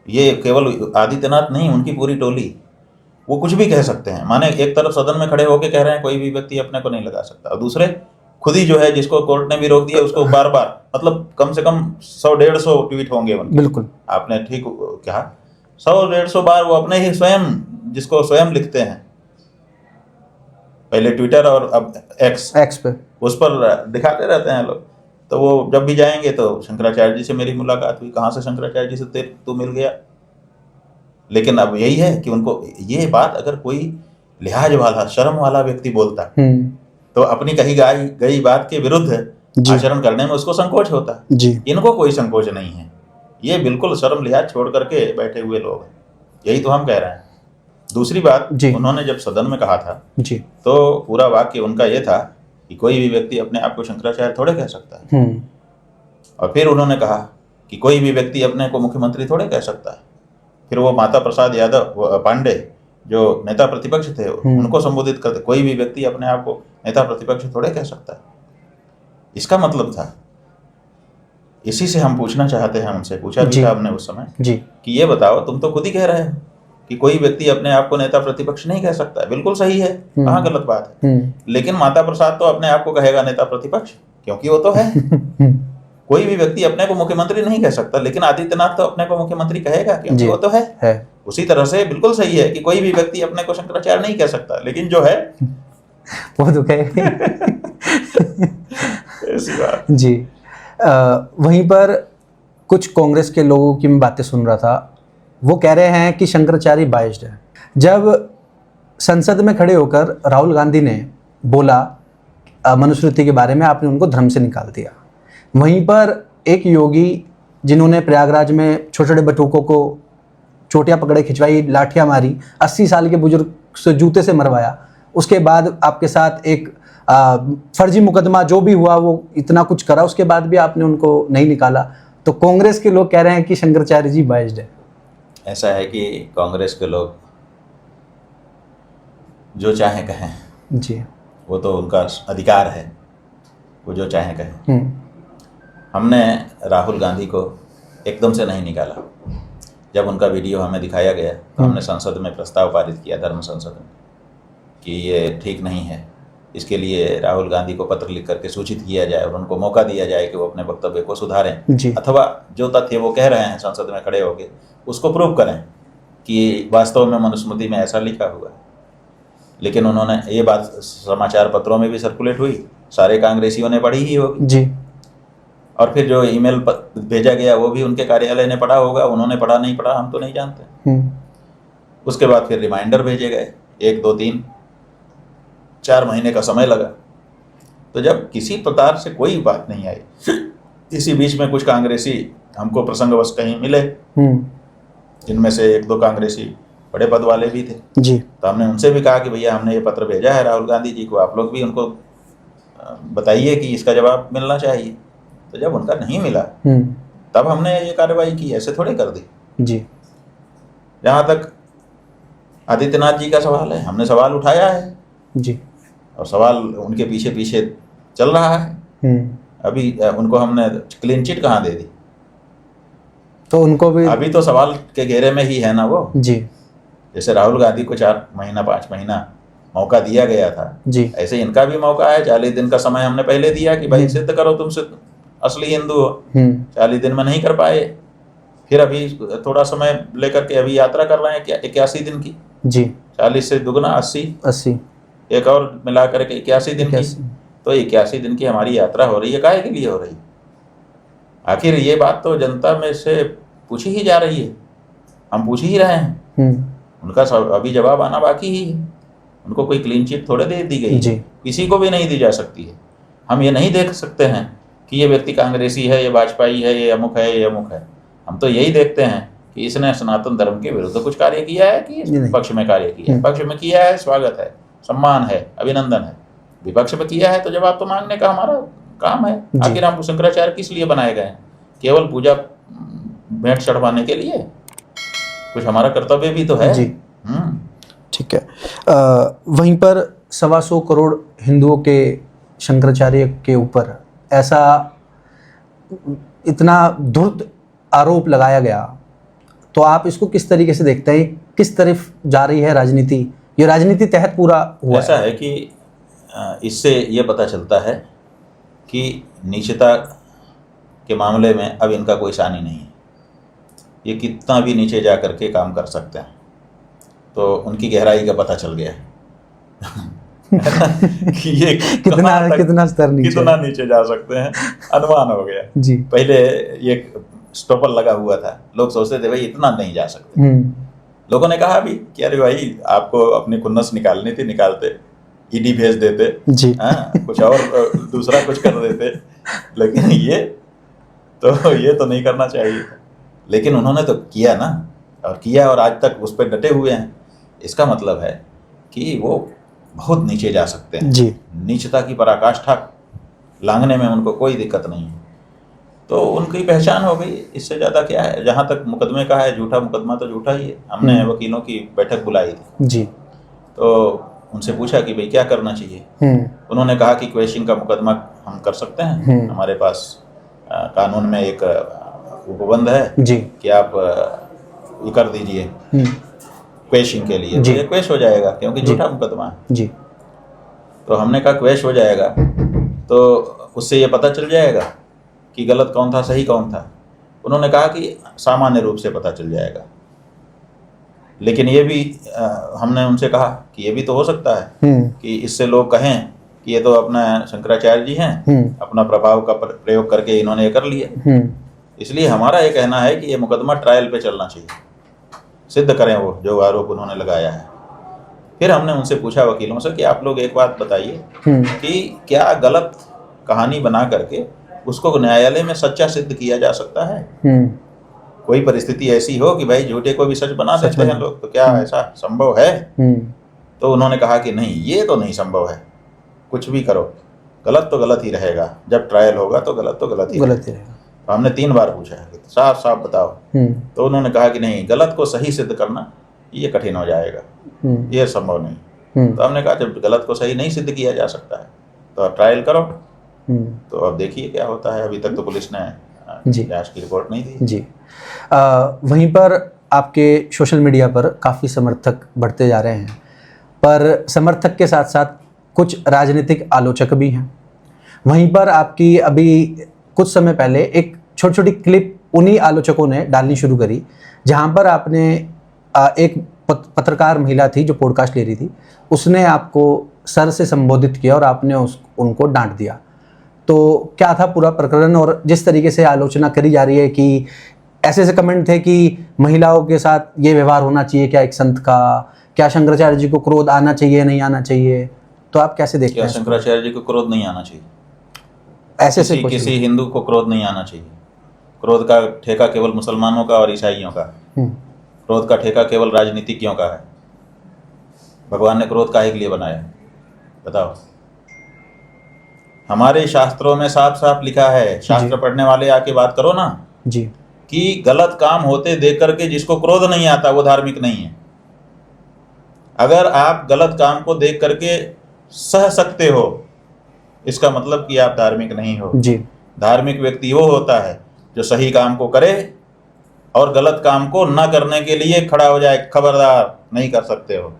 ये केवल आदित्यनाथ नहीं, उनकी पूरी टोली, वो कुछ भी कह सकते हैं। माने एक तरफ सदन में खड़े होकर कह रहे हैं कोई भी व्यक्ति अपने को नहीं लगा सकता, और दूसरे खुद ही जो है जिसको कोर्ट ने भी रोक दिया उसको बार बार, मतलब कम से कम 100-150 ट्वीट होंगे उनके। बिल्कुल, आपने ठीक कहा, 100-150 बार वो अपने ही स्वयं जिसको स्वयं लिखते हैं, पहले ट्विटर और अब एक्स पे उस पर दिखाते रहते हैं लोग। तो वो जब भी जाएंगे तो शंकराचार्य जी से मेरी मुलाकात हुई, कहाँ से शंकराचार्य जी से तू मिल गया। लेकिन अब यही है कि उनको ये बात अगर कोई लिहाज वाला शर्म वाला व्यक्ति बोलता तो अपनी कही गई बात के विरुद्ध आचरण करने में उसको संकोच होता। जी इनको कोई संकोच नहीं है, ये बिल्कुल शर्म लिहाज छोड़ करके बैठे हुए लोग हैं, यही तो हम कह रहे हैं। दूसरी बात, उन्होंने जब सदन में कहा था जी तो पूरा वाक्य उनका ये था कि कोई भी व्यक्ति अपने आप को शंकराचार्य थोड़े कह सकता है। और फिर उन्होंने कहा कि कोई भी व्यक्ति अपने को मुख्यमंत्री थोड़े कह सकता है। फिर वो माता प्रसाद यादव पांडे जो नेता प्रतिपक्ष थे उनको संबोधित करते, कोई भी व्यक्ति अपने आप को नेता प्रतिपक्ष थोड़े कह सकता है। इसका मतलब था, इसी से हम पूछना चाहते हैं, उनसे पूछा भी था हमने उस समय जी कि ये बताओ, तुम तो खुद ही कह रहे हो कि कोई व्यक्ति अपने आप को नेता प्रतिपक्ष नहीं कह सकता है, बिल्कुल सही है, कहाँ गलत बात है। लेकिन माता प्रसाद तो अपने आप को कहेगा नेता प्रतिपक्ष, क्योंकि वो तो है। कोई भी व्यक्ति अपने को मुख्यमंत्री नहीं कह सकता, लेकिन आदित्यनाथ तो अपने को मुख्यमंत्री कहेगा क्योंकि वो तो है। उसी तरह से बिल्कुल सही है कि कोई भी व्यक्ति अपने को शंकराचार्य नहीं कह सकता, लेकिन जो है वो तो कहेगा। ऐसी बात जी वहीं पर कुछ कांग्रेस के लोगों की मैं बातें सुन रहा था, वो कह रहे हैं कि शंकराचार्य बाइस्ड है। जब संसद में खड़े होकर राहुल गांधी ने बोला मनुस्मृति के बारे में, आपने उनको धर्म से निकाल दिया। वहीं पर एक योगी जिन्होंने प्रयागराज में छोटे छोटे बटुकों को चोटियां पकड़े खिंचवाई, लाठियां मारी, 80 साल के बुजुर्ग से जूते से मरवाया, उसके बाद आपके साथ एक फर्जी मुकदमा जो भी हुआ वो इतना कुछ करा, उसके बाद भी आपने उनको नहीं निकाला। तो कांग्रेस के लोग कह रहे हैं कि शंकराचार्य जी बाइस्ड है। ऐसा है कि कांग्रेस के लोग जो चाहे कहें जी, वो तो उनका अधिकार है, वो जो चाहे कहें। हमने राहुल गांधी को एकदम से नहीं निकाला। जब उनका वीडियो हमें दिखाया गया तो हमने संसद में प्रस्ताव पारित किया, धर्म संसद में, कि ये ठीक नहीं है। इसके लिए राहुल गांधी को पत्र लिख करके सूचित किया जाए और उनको मौका दिया जाए कि वो अपने वक्तव्य को सुधारें, अथवा जो तथ्य वो कह रहे हैं संसद में खड़े होकर उसको प्रूव करें कि वास्तव में मनुस्मृति में ऐसा लिखा हुआ है। लेकिन उन्होंने ये बात समाचार पत्रों में भी सर्कुलेट हुई, सारे कांग्रेसियों ने पढ़ी ही होगी जी। और फिर जो ईमेल भेजा गया वो भी उनके कार्यालय ने पढ़ा होगा, उन्होंने पढ़ा नहीं पढ़ा हम तो नहीं जानते। उसके बाद फिर रिमाइंडर भेजे गए, 1 2 3 4 महीने का समय लगा। तो जब किसी प्रकार से कोई बात नहीं आई, इसी बीच में कुछ कांग्रेसी हमको प्रसंगवश कहीं मिले, जिनमें से 1 2 कांग्रेसी बड़े पद वाले भी थे जी। तो हमने उनसे भी कहा कि भैया हमने ये पत्र भेजा है राहुल गांधी जी को, आप लोग भी उनको बताइए कि इसका जवाब मिलना चाहिए। तो जब उनका नहीं मिला तब हमने ये कार्रवाई की, ऐसे थोड़े कर दी जी। जहाँ तक आदित्यनाथ जी का सवाल है, हमने सवाल उठाया है जी, और सवाल उनके पीछे पीछे चल रहा है। अभी उनको हमने क्लीन चिट कहाँ दे दी, तो उनको भी अभी तो सवाल के घेरे में ही है ना वो जी। जैसे राहुल गांधी को 4 महीना 5 महीना मौका दिया गया था जी, ऐसे इनका भी मौका है। 40 दिन का समय हमने पहले दिया कि भाई सिद्ध करो तुम असली हिंदू हो। 40 दिन में नहीं कर पाए, फिर अभी थोड़ा समय लेकर के अभी यात्रा कर रहे हैं 81 दिन की जी। 40 से दुगना 80 एक और मिला करके 81 दिन की। तो 81 दिन की हमारी यात्रा हो रही है, काहे के लिए हो रही है? आखिर ये बात तो जनता में से पूछी ही जा रही है, हम पूछ ही रहे हैं, उनका अभी जवाब आना बाकी ही है। उनको कोई क्लीन चिट थोड़े दे दी गई, किसी को भी नहीं दी जा सकती है। हम ये नहीं देख सकते हैं कि ये व्यक्ति कांग्रेसी है, ये वाजपेयी है, ये अमुक है, ये अमुक है। हम तो यही देखते हैं कि इसने सनातन धर्म के विरुद्ध कुछ कार्य किया है कि इस पक्ष में कार्य किया है। पक्ष में किया है, स्वागत है, सम्मान है, अभिनंदन है। विपक्ष में किया है तो जवाब तो मांगने का हमारा काम है। आखिर हम शंकराचार्य किस लिए बनाए गए हैं? केवल पूजा भेंट चढ़वाने के लिए? कुछ हमारा कर्तव्य भी तो है जी। ठीक है। वहीं पर 125 करोड़ हिंदुओं के शंकराचार्य के ऊपर ऐसा इतना धूर्त आरोप लगाया गया, तो आप इसको किस तरीके से देखते हैं? किस तरफ जा रही है राजनीति? ये राजनीति तहत पूरा हुआ ऐसा है कि इससे ये पता चलता है कि नीचता के मामले में अब इनका कोई सानी नहीं है। ये कितना भी नीचे जा करके काम कर सकते हैं। तो उनकी गहराई का पता चल गया कि ये कितना स्तर नीचे, कितना नीचे जा सकते हैं, अनुमान हो गया जी। पहले ये स्टॉपर लगा हुआ था, लोग सोचते थे भाई इतना नहीं जा सकते। लोगों ने कहा भी कि अरे भाई आपको अपनी खुन्नस निकालनी थी, निकालते, ईडी भेज देते जी। कुछ और दूसरा कुछ कर देते, लेकिन ये तो नहीं करना चाहिए। लेकिन उन्होंने तो किया ना, और किया, और आज तक उस पर डटे हुए हैं। इसका मतलब है कि वो बहुत नीचे जा सकते हैं जी। नीचता की पराकाष्ठा लांघने में उनको कोई दिक्कत नहीं है। तो उनकी पहचान हो गई, इससे ज़्यादा क्या है। जहाँ तक मुकदमे का है, झूठा मुकदमा तो झूठा ही है। हमने वकीलों की बैठक बुलाई थी जी। तो उनसे पूछा कि भाई क्या करना चाहिए। उन्होंने कहा कि क्वेश्चन का मुकदमा हम कर सकते हैं, हमारे पास कानून में एक उपबंध है जी कि आप ये कर दीजिए क्वेश्चन के लिए, जी। तो ये क्वेश हो जाएगा क्योंकि झूठा मुकदमा है जी। तो हमने कहा क्वेश हो जाएगा तो उससे ये पता चल जाएगा कि गलत कौन था, सही कौन था। उन्होंने कहा कि सामान्य रूप से पता चल जाएगा, लेकिन ये भी हमने उनसे कहा कि ये भी तो हो सकता है कि इससे लोग कहें कि ये तो अपना शंकराचार्य जी हैं, अपना प्रभाव का प्रयोग करके इन्होंने ये कर लिया। इसलिए हमारा ये कहना है कि ये मुकदमा ट्रायल पे चलना चाहिए, सिद्ध करें वो जो आरोप उन्होंने लगाया है। फिर हमने उनसे पूछा वकीलों से कि आप लोग एक बात बताइए कि क्या गलत कहानी बना करके उसको न्यायालय में सच्चा सिद्ध किया जा सकता है? कोई परिस्थिति ऐसी हो कि भाई झूठे को भी सच बना देते हैं लोग, तो क्या ऐसा संभव है? तो उन्होंने कहा कि नहीं, ये तो नहीं संभव है। कुछ भी करो, गलत तो गलत ही रहेगा, जब ट्रायल होगा तो गलत ही रहेगा। तो हमने 3 बार पूछा है, साफ साफ बताओ। तो उन्होंने कहा कि नहीं, गलत को सही सिद्ध करना ये कठिन हो जाएगा, ये संभव नहीं। तो हमने कहा जब गलत को सही नहीं सिद्ध किया जा सकता है तो आप ट्रायल करो। तो अब देखिए क्या होता है। अभी तक तो पुलिस ने जांच की रिपोर्ट नहीं दी जी। वहीं पर आपके सोशल मीडिया पर काफ़ी समर्थक बढ़ते जा रहे हैं, पर समर्थक के साथ साथ कुछ राजनीतिक आलोचक भी हैं। वहीं पर आपकी अभी कुछ समय पहले एक छोटी छोटी क्लिप उन्हीं आलोचकों ने डालनी शुरू करी, जहां पर आपने एक पत्रकार महिला थी जो पॉडकास्ट ले रही थी, उसने आपको सर से संबोधित किया और आपने उनको डांट दिया। तो क्या था पूरा प्रकरण? और जिस तरीके से आलोचना करी जा रही है कि ऐसे कमेंट थे कि महिलाओं के साथ ये व्यवहार होना चाहिए क्या एक संत का? क्या शंकराचार्य जी को क्रोध आना चाहिए, नहीं आना चाहिए? तो आप कैसे देखते हैं? शंकराचार्य जी को क्रोध नहीं आना चाहिए। ऐसे किसी हिंदू को क्रोध नहीं आना चाहिए। क्रोध का ठेका केवल मुसलमानों का और ईसाइयों का। क्रोध का ठेका केवल राजनीतिज्ञों का है। भगवान ने क्रोध काहे के लिए बनाया, बताओ? हमारे शास्त्रों में साफ साफ लिखा है, शास्त्र पढ़ने वाले आके बात करो ना जी, कि गलत काम होते देख करके जिसको क्रोध नहीं आता वो धार्मिक नहीं है। अगर आप गलत काम को देख करके सह सकते हो, इसका मतलब कि आप धार्मिक नहीं हो जी। धार्मिक व्यक्ति वो होता है जो सही काम को करे और गलत काम को न करने के लिए खड़ा हो जाए। खबरदार, नहीं कर सकते हो।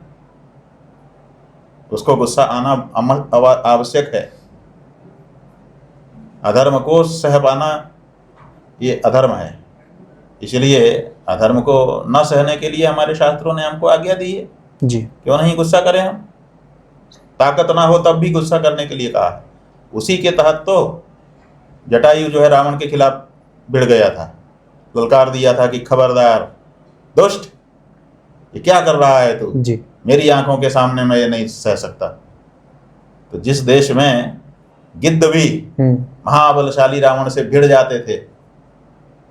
उसको गुस्सा आना आवश्यक है। अधर्म को सह पाना ये अधर्म है। इसलिए अधर्म को न सहने के लिए हमारे शास्त्रों ने हमको आज्ञा दी है जी। क्यों नहीं गुस्सा करें हम? ताकत ना हो तब भी गुस्सा करने के लिए कहा है। उसी के तहत तो जटायु जो है रावण के खिलाफ भिड़ गया था, ललकार दिया था कि खबरदार दुष्ट, ये क्या कर रहा है तू जी, मेरी आंखों के सामने मैं ये नहीं सह सकता। तो जिस देश में गिद्ध भी महाबलशाली रावण से भिड़ जाते थे,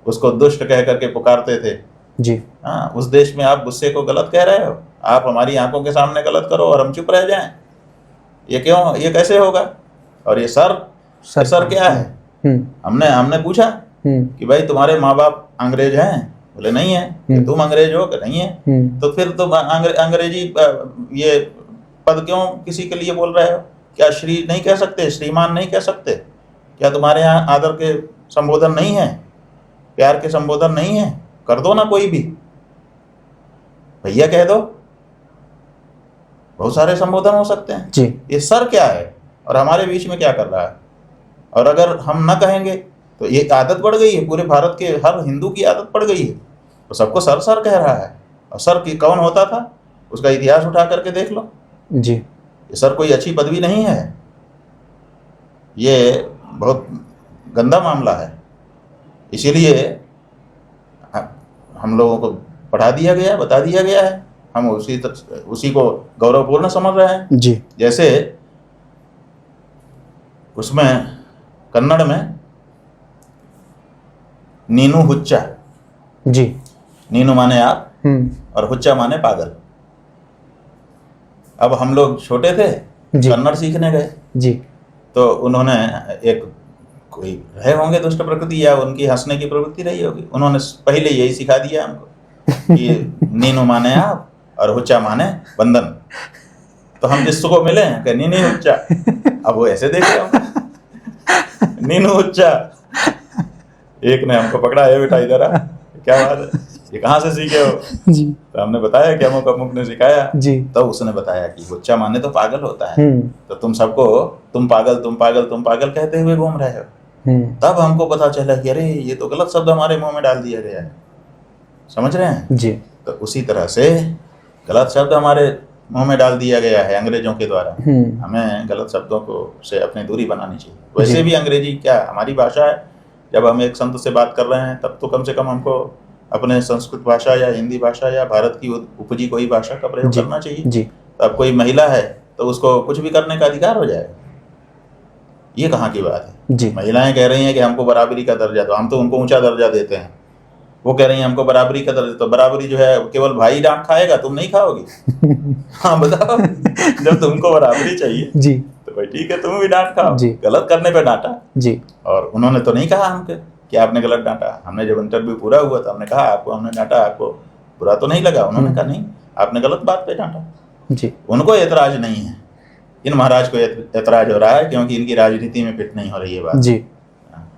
उसको दुष्ट कह करके पुकारते थे जी। हाँ, उस देश में आप गुस्से को गलत कह रहे हो? आप हमारी आंखों के सामने गलत करो और हम चुप रह जाएं? ये क्यों? ये कैसे होगा? और ये सर क्या है? हमने पूछा कि भाई तुम्हारे माँ बाप अंग्रेज हैं? बोले नहीं है। तुम अंग्रेज हो? कि नहीं है। तो फिर तुम अंग्रेजी ये पद क्यों किसी के लिए बोल रहे हो? क्या श्री नहीं कह सकते? श्रीमान नहीं कह सकते? क्या तुम्हारे यहाँ आदर के संबोधन नहीं है? प्यार के संबोधन नहीं है? कर दो ना, कोई भी भैया कह दो, बहुत सारे संबोधन हो सकते हैं जी। ये सर क्या है और हमारे बीच में क्या कर रहा है? और अगर हम ना कहेंगे तो ये आदत पड़ गई है, पूरे भारत के हर हिंदू की आदत पड़ गई है, तो सबको सर सर कह रहा है। और सर की कौन होता था? उसका इतिहास उठा करके देख लो। जी ये सर कोई अच्छी पदवी नहीं है, ये बहुत गंदा मामला है। इसीलिए हम लोगों को पढ़ा दिया गया, बता दिया गया है, हम उसी को गौरवपूर्ण समझ रहे हैं। जी जैसे उसमें कन्नड़ में नीनू हुच्चा, जी नीनू माने आप और हुच्चा माने पागल। अब हम लोग छोटे थे, जी। कन्नड़ सीखने गए, जी तो उन्होंने एक कोई रहे होंगे दुष्ट प्रकृति या उनकी हंसने की प्रवृत्ति रही होगी, उन्होंने पहले यही सिखा दिया हमको कि नीनू माने आप और हुच्चा माने बंधन। तो हम जिसको मिले हैं कि नीनी हुच्चा, अब वो ऐसे देख रहे हो नीनू हुच्चा। एक ने हमको पकड़ा, है बेटा इधर आ, क्या बात है, ये कहाँ से सीखे हो? जी तो हमने बताया कि अमुक अमुक ने सिखाया। जी तो उसने बताया कि हुच्चा माने तो पागल होता है, तो तुम सबको तुम पागल तुम पागल तुम पागल कहते हुए घूम रहे हो। तब हमको पता चला कि अरे ये तो गलत शब्द हमारे मुंह में डाल दिया गया है, समझ रहे हैं? जी तो उसी तरह से गलत शब्द हमारे मुंह में डाल दिया गया है अंग्रेजों के द्वारा। हमें गलत शब्दों को से अपनी दूरी बनानी चाहिए। वैसे भी अंग्रेजी क्या हमारी भाषा है, जब हम एक संत से बात कर रहे हैं तब तो कम से कम हमको अपने संस्कृत भाषा या हिंदी भाषा या भारत की उपजी कोई भाषा का प्रयोग करना चाहिए। जी अब कोई महिला है तो उसको कुछ भी करने का अधिकार हो जाएगा, ये कहाँ की बात है? जी महिलाएं कह रही हैं कि हमको बराबरी का दर्जा दो, हम तो उनको ऊंचा दर्जा देते हैं। वो कह रही हैं हमको बराबरी का दर्जा, तो बराबरी जो है केवल भाई डांट खाएगा, तुम नहीं खाओगी? हाँ बताओ, जब तुमको बराबरी चाहिए जी तो भाई ठीक है, तुम भी डांट खाओ। जी। गलत करने पे डांटा, जी और उन्होंने तो नहीं कहा हमके कि आपने गलत डांटा। हमने जब इंटरव्यू पूरा हुआ तो हमने कहा आपको हमने डांटा, आपको बुरा तो नहीं लगा? उन्होंने कहा नहीं, आपने गलत बात पे डांटा। जी उनको एतराज नहीं है, इन महाराज को एतराज हो रहा है क्योंकि इनकी राजनीति में फिट नहीं हो रही है बात। जी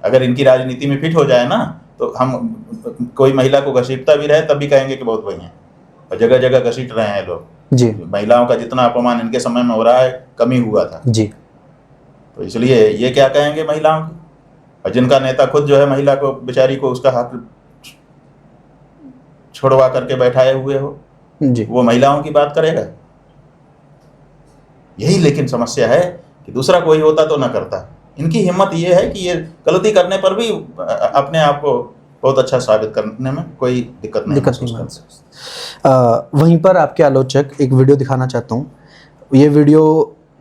अगर इनकी राजनीति में फिट हो जाए ना तो हम कोई महिला को घसीटता भी रहे तब भी कहेंगे कि बहुत वही है, और जगह जगह घसीट रहे हैं लोग। जी महिलाओं का जितना अपमान इनके समय में हो रहा है कमी हुआ था, जी तो इसलिए ये क्या कहेंगे महिलाओं की? और जिनका नेता खुद जो है महिला को बेचारी को उसका हक छोड़वा करके बैठाए हुए हो, जी वो महिलाओं की बात करेगा? यही लेकिन समस्या है कि दूसरा कोई होता तो ना करता। इनकी हिम्मत ये है कि ये गलती करने पर भी अपने आप को बहुत अच्छा साबित करने में कोई दिक्कत नहीं महसूस। वहीं पर आपके आलोचक एक वीडियो दिखाना चाहता हूँ। ये वीडियो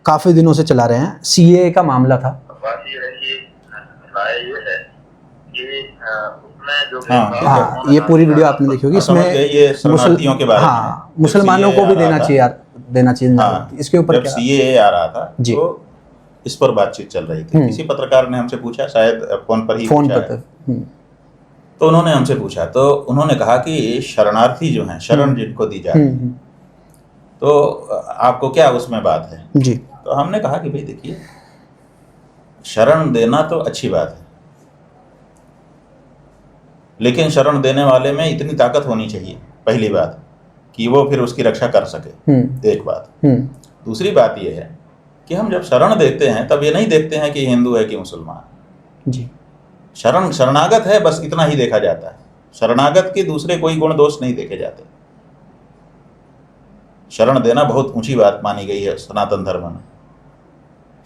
काफ़ी दिनों से चला रहे हैं, सीएए का मामला था। बात ये है कि राय ये है कि उसमें जो हाँ ये पूरी वीडियो आपने देखी होगी। इसमें ये शरणार्थियों के बारे हाँ मुसलमानों को भी देना चाहिए यार, देना चाहिए। हाँ, इसके ऊपर जब सीएए आ रहा था जी, तो इस पर बातचीत चल रही थी। किसी पत्रकार ने हमसे पूछा, शायद फोन पर ही फोन पूछा पर तो उन्होंने हमसे पूछा, तो उन्होंने कहा कि शरणार्थी जो हैं, शरण जिनको दी जाती है, तो आपको क्या उसमें बात है? जी तो हमने कहा कि भाई देखिए, शरण देना तो अच्छी बात है, लेकिन शरण देने वाले में इतनी ताकत होनी चाहिए, पहली बात, कि वो फिर उसकी रक्षा कर सके। एक बात। दूसरी बात ये है कि हम जब शरण देते हैं तब ये नहीं देखते हैं कि हिंदू है कि मुसलमान। जी शरणागत है, बस इतना ही देखा जाता है। शरणागत के दूसरे कोई गुण दोष नहीं देखे जाते। शरण देना बहुत ऊंची बात मानी गई है सनातन धर्म में,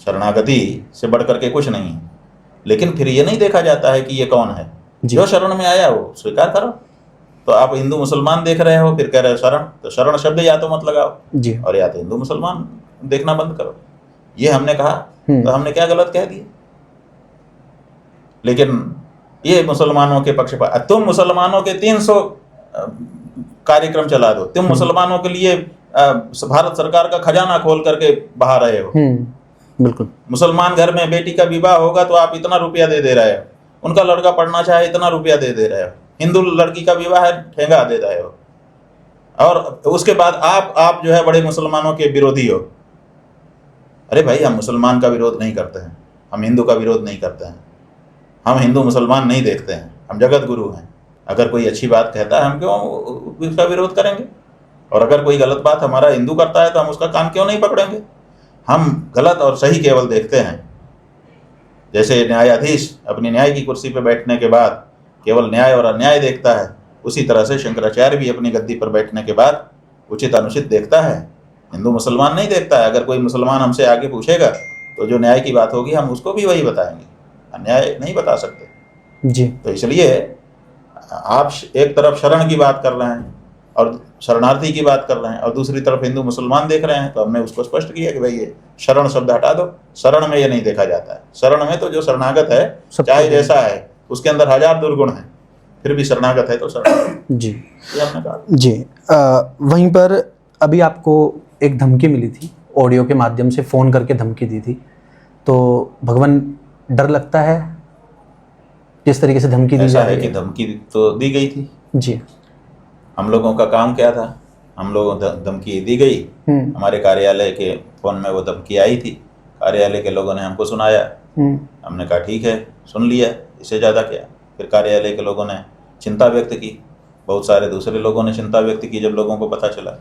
शरणागति से बढ़कर के कुछ नहीं है। लेकिन फिर ये नहीं देखा जाता है कि ये कौन है। जो शरण में आया वो स्वीकार करो। तो आप हिंदू मुसलमान देख रहे हो, फिर कह रहे हो शरण, तो शरण शब्द या तो मत लगाओ जी, और या तो हिंदू मुसलमान देखना बंद करो। ये हमने कहा, तो हमने क्या गलत कह दिया? लेकिन ये मुसलमानों के पक्ष पर, तुम मुसलमानों के 300 कार्यक्रम चला दो, तुम मुसलमानों के लिए भारत सरकार का खजाना खोल करके बहा रहे हो। बिल्कुल। मुसलमान घर में बेटी का विवाह होगा तो आप इतना रुपया दे रहे हो, उनका लड़का पढ़ना चाहे इतना रुपया दे रहे हो, हिंदू लड़की का विवाह है ठेंगा दे रहे हो, और उसके बाद आप जो है बड़े मुसलमानों के विरोधी हो। अरे भाई, हम मुसलमान का विरोध नहीं करते हैं, हम हिंदू का विरोध नहीं करते हैं, हम हिंदू मुसलमान नहीं देखते हैं, हम जगत गुरु हैं। अगर कोई अच्छी बात कहता है हम क्यों उसका विरोध करेंगे? और अगर कोई गलत बात हमारा हिंदू करता है तो हम उसका कान क्यों नहीं पकड़ेंगे? हम गलत और सही केवल देखते हैं। जैसे न्यायाधीश अपनी न्याय की कुर्सी पर बैठने के बाद केवल न्याय और अन्याय देखता है, उसी तरह से शंकराचार्य भी अपनी गद्दी पर बैठने के बाद उचित अनुचित देखता है, हिंदू मुसलमान नहीं देखता है। अगर कोई मुसलमान हमसे आगे पूछेगा तो जो न्याय की बात होगी हम उसको भी वही बताएंगे, अन्याय नहीं बता सकते जी। तो इसलिए आप एक तरफ शरण की बात कर रहे हैं और शरणार्थी की बात कर रहे हैं और दूसरी तरफ हिंदू मुसलमान देख रहे हैं, तो हमने उसको स्पष्ट किया कि भाई ये शरण शब्द हटा दो, शरण में ये नहीं देखा जाता है। शरण में तो जो शरणागत है चाहे जैसा है उसके अंदर 1000 दुर्गुण है फिर भी शरणागत है तो शरण जी। ये हमने कहा जी। वहीं पर अभी आपको एक धमकी मिली थी, ऑडियो के माध्यम से फ़ोन करके धमकी दी थी, तो भगवान डर लगता है जिस तरीके से धमकी दी ऐसा जा है रही कि है? धमकी तो दी गई थी। जी। हम लोगों का काम क्या था, हम लोगों को धमकी दी गई, हमारे कार्यालय के फ़ोन में वो धमकी आई थी, कार्यालय के लोगों ने हमको सुनाया, हमने कहा ठीक है सुन लिया, इससे ज़्यादा क्या। फिर कार्यालय के लोगों ने चिंता व्यक्त की, बहुत सारे दूसरे लोगों ने चिंता व्यक्त की। जब लोगों को पता चला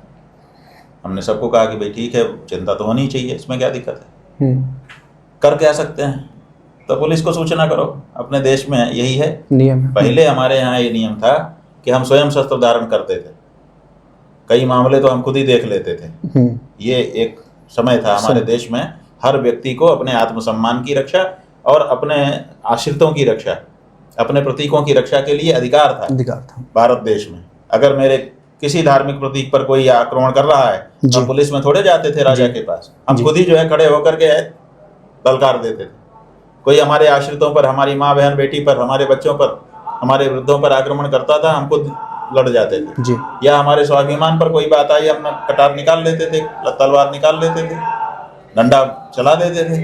हमने सबको कहा कि भाई ठीक है चिंता तो होनी चाहिए, इसमें क्या दिक्कत है, कर क्या सकते हैं, तो पुलिस को सूचना करो। अपने देश में यही है नियम है। पहले हमारे यहाँ ये नियम था कि हम स्वयं शस्त्र धारण करते थे, कई मामले तो हम खुद ही देख लेते थे। ये एक समय था हमारे देश में, हर व्यक्ति को अपने आत्मसम्मान की रक्षा और अपने आश्रितों की रक्षा, अपने प्रतीकों की रक्षा के लिए अधिकार था भारत देश में। अगर मेरे किसी धार्मिक प्रतीक पर कोई आक्रमण कर रहा है तो हम पुलिस में थोड़े जाते थे राजा के पास, हम खुद ही जो है खड़े होकर के ललकार देते थे। कोई हमारे आश्रितों पर, हमारी माँ बहन बेटी पर, हमारे बच्चों पर, हमारे वृद्धों पर आक्रमण करता था, हम खुद लड़ जाते थे जी। या हमारे स्वाभिमान पर कोई बात आई हम कटार निकाल लेते थे, तलवार निकाल लेते थे, डंडा चला देते थे।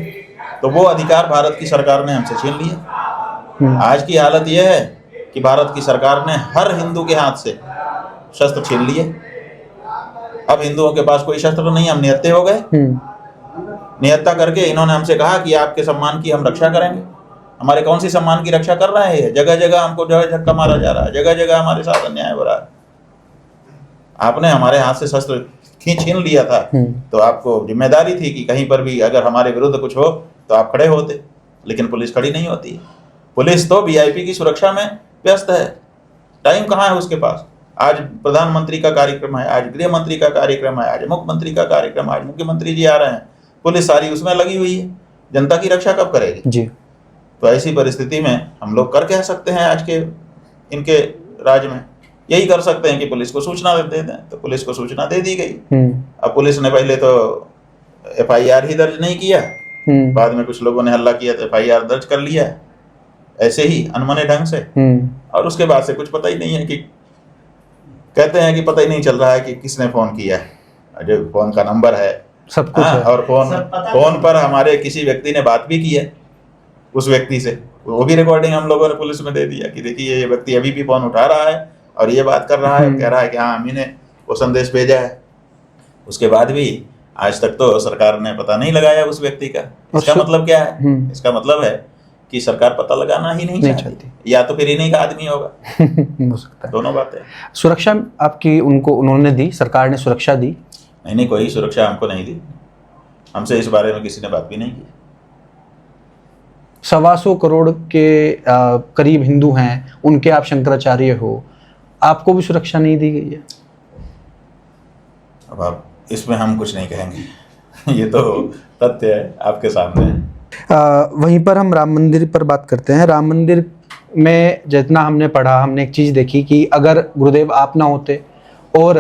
तो वो अधिकार भारत की सरकार ने हमसे छीन लिया। आज की हालत यह है कि भारत की सरकार ने हर हिंदू के हाथ से शस्त्र छीन लिए। अब हिंदुओं के पास कोई शस्त्र नहीं, हम निहत्थे हो गए। निहत्था करके इन्होंने हमसे कहा कि आपके सम्मान की हम रक्षा करेंगे। हमारे कौन सी सम्मान की रक्षा कर रहे हैं? जगह जगह हमको जो है धक्का मारा जा रहा है, जगह जगह हमारे साथ अन्याय हो रहा है। आपने हमारे हाथ से शस्त्र छीन लिया था तो आपको जिम्मेदारी थी कि कहीं पर भी अगर हमारे विरुद्ध कुछ हो तो आप खड़े होते, लेकिन पुलिस खड़ी नहीं होती है। पुलिस तो वीआईपी की सुरक्षा में व्यस्त है, टाइम कहाँ है उसके पास। आज प्रधानमंत्री का कार्यक्रम है, आज गृह मंत्री का कार्यक्रम है, आज मुख्यमंत्री का कार्यक्रम, आज मुख्यमंत्री जी आ रहे हैं, पुलिस सारी उसमें लगी हुई है। जनता की रक्षा कब करेगी जी। तो ऐसी परिस्थिति में हम लोग कर क्या सकते हैं? आज के इनके राज में यही कर सकते हैं कि पुलिस को सूचना दे दें। तो पुलिस को सूचना दे दी गई। अब पुलिस ने पहले तो एफआईआर ही दर्ज नहीं किया, बाद में कुछ लोगों ने हल्ला किया तो एफआईआर दर्ज कर लिया ऐसे ही अनमने ढंग से, और उसके बाद से कुछ पता ही नहीं है कि, कहते हैं कि पता ही नहीं चल रहा है कि किसने फोन किया है, जो फोन का नंबर है सब कुछ है। और फोन पर हमारे किसी व्यक्ति ने बात भी की है उस व्यक्ति से, वो भी रिकॉर्डिंग हम लोगों ने पुलिस में दे दिया कि देखिए ये व्यक्ति अभी भी फोन उठा रहा है और ये बात कर रहा है, कह रहा है कि हाँ हम ही ने वो संदेश भेजा है। उसके बाद भी आज तक तो सरकार ने पता नहीं लगाया उस व्यक्ति का। इसका मतलब क्या है? इसका मतलब है कि सरकार पता लगाना ही नहीं चाहती, या तो फिर इन्हीं का आदमी होगा। हो सकता है। दोनों बातें। सुरक्षा आपकी उन्होंने दी, सरकार ने सुरक्षा दी? नहीं, कोई सुरक्षा हमको नहीं दी, हमसे इस बारे में किसी ने बात भी नहीं की। 125 करोड़ के करीब हिंदू हैं, उनके आप शंकराचार्य हो, आपको भी सुरक्षा नहीं दी गई है? अब आप इसमें हम कुछ नहीं कहेंगे, ये तो तथ्य है आपके सामने है। वहीं पर हम राम मंदिर पर बात करते हैं। राम मंदिर में जितना हमने पढ़ा, हमने एक चीज़ देखी कि अगर गुरुदेव आप ना होते और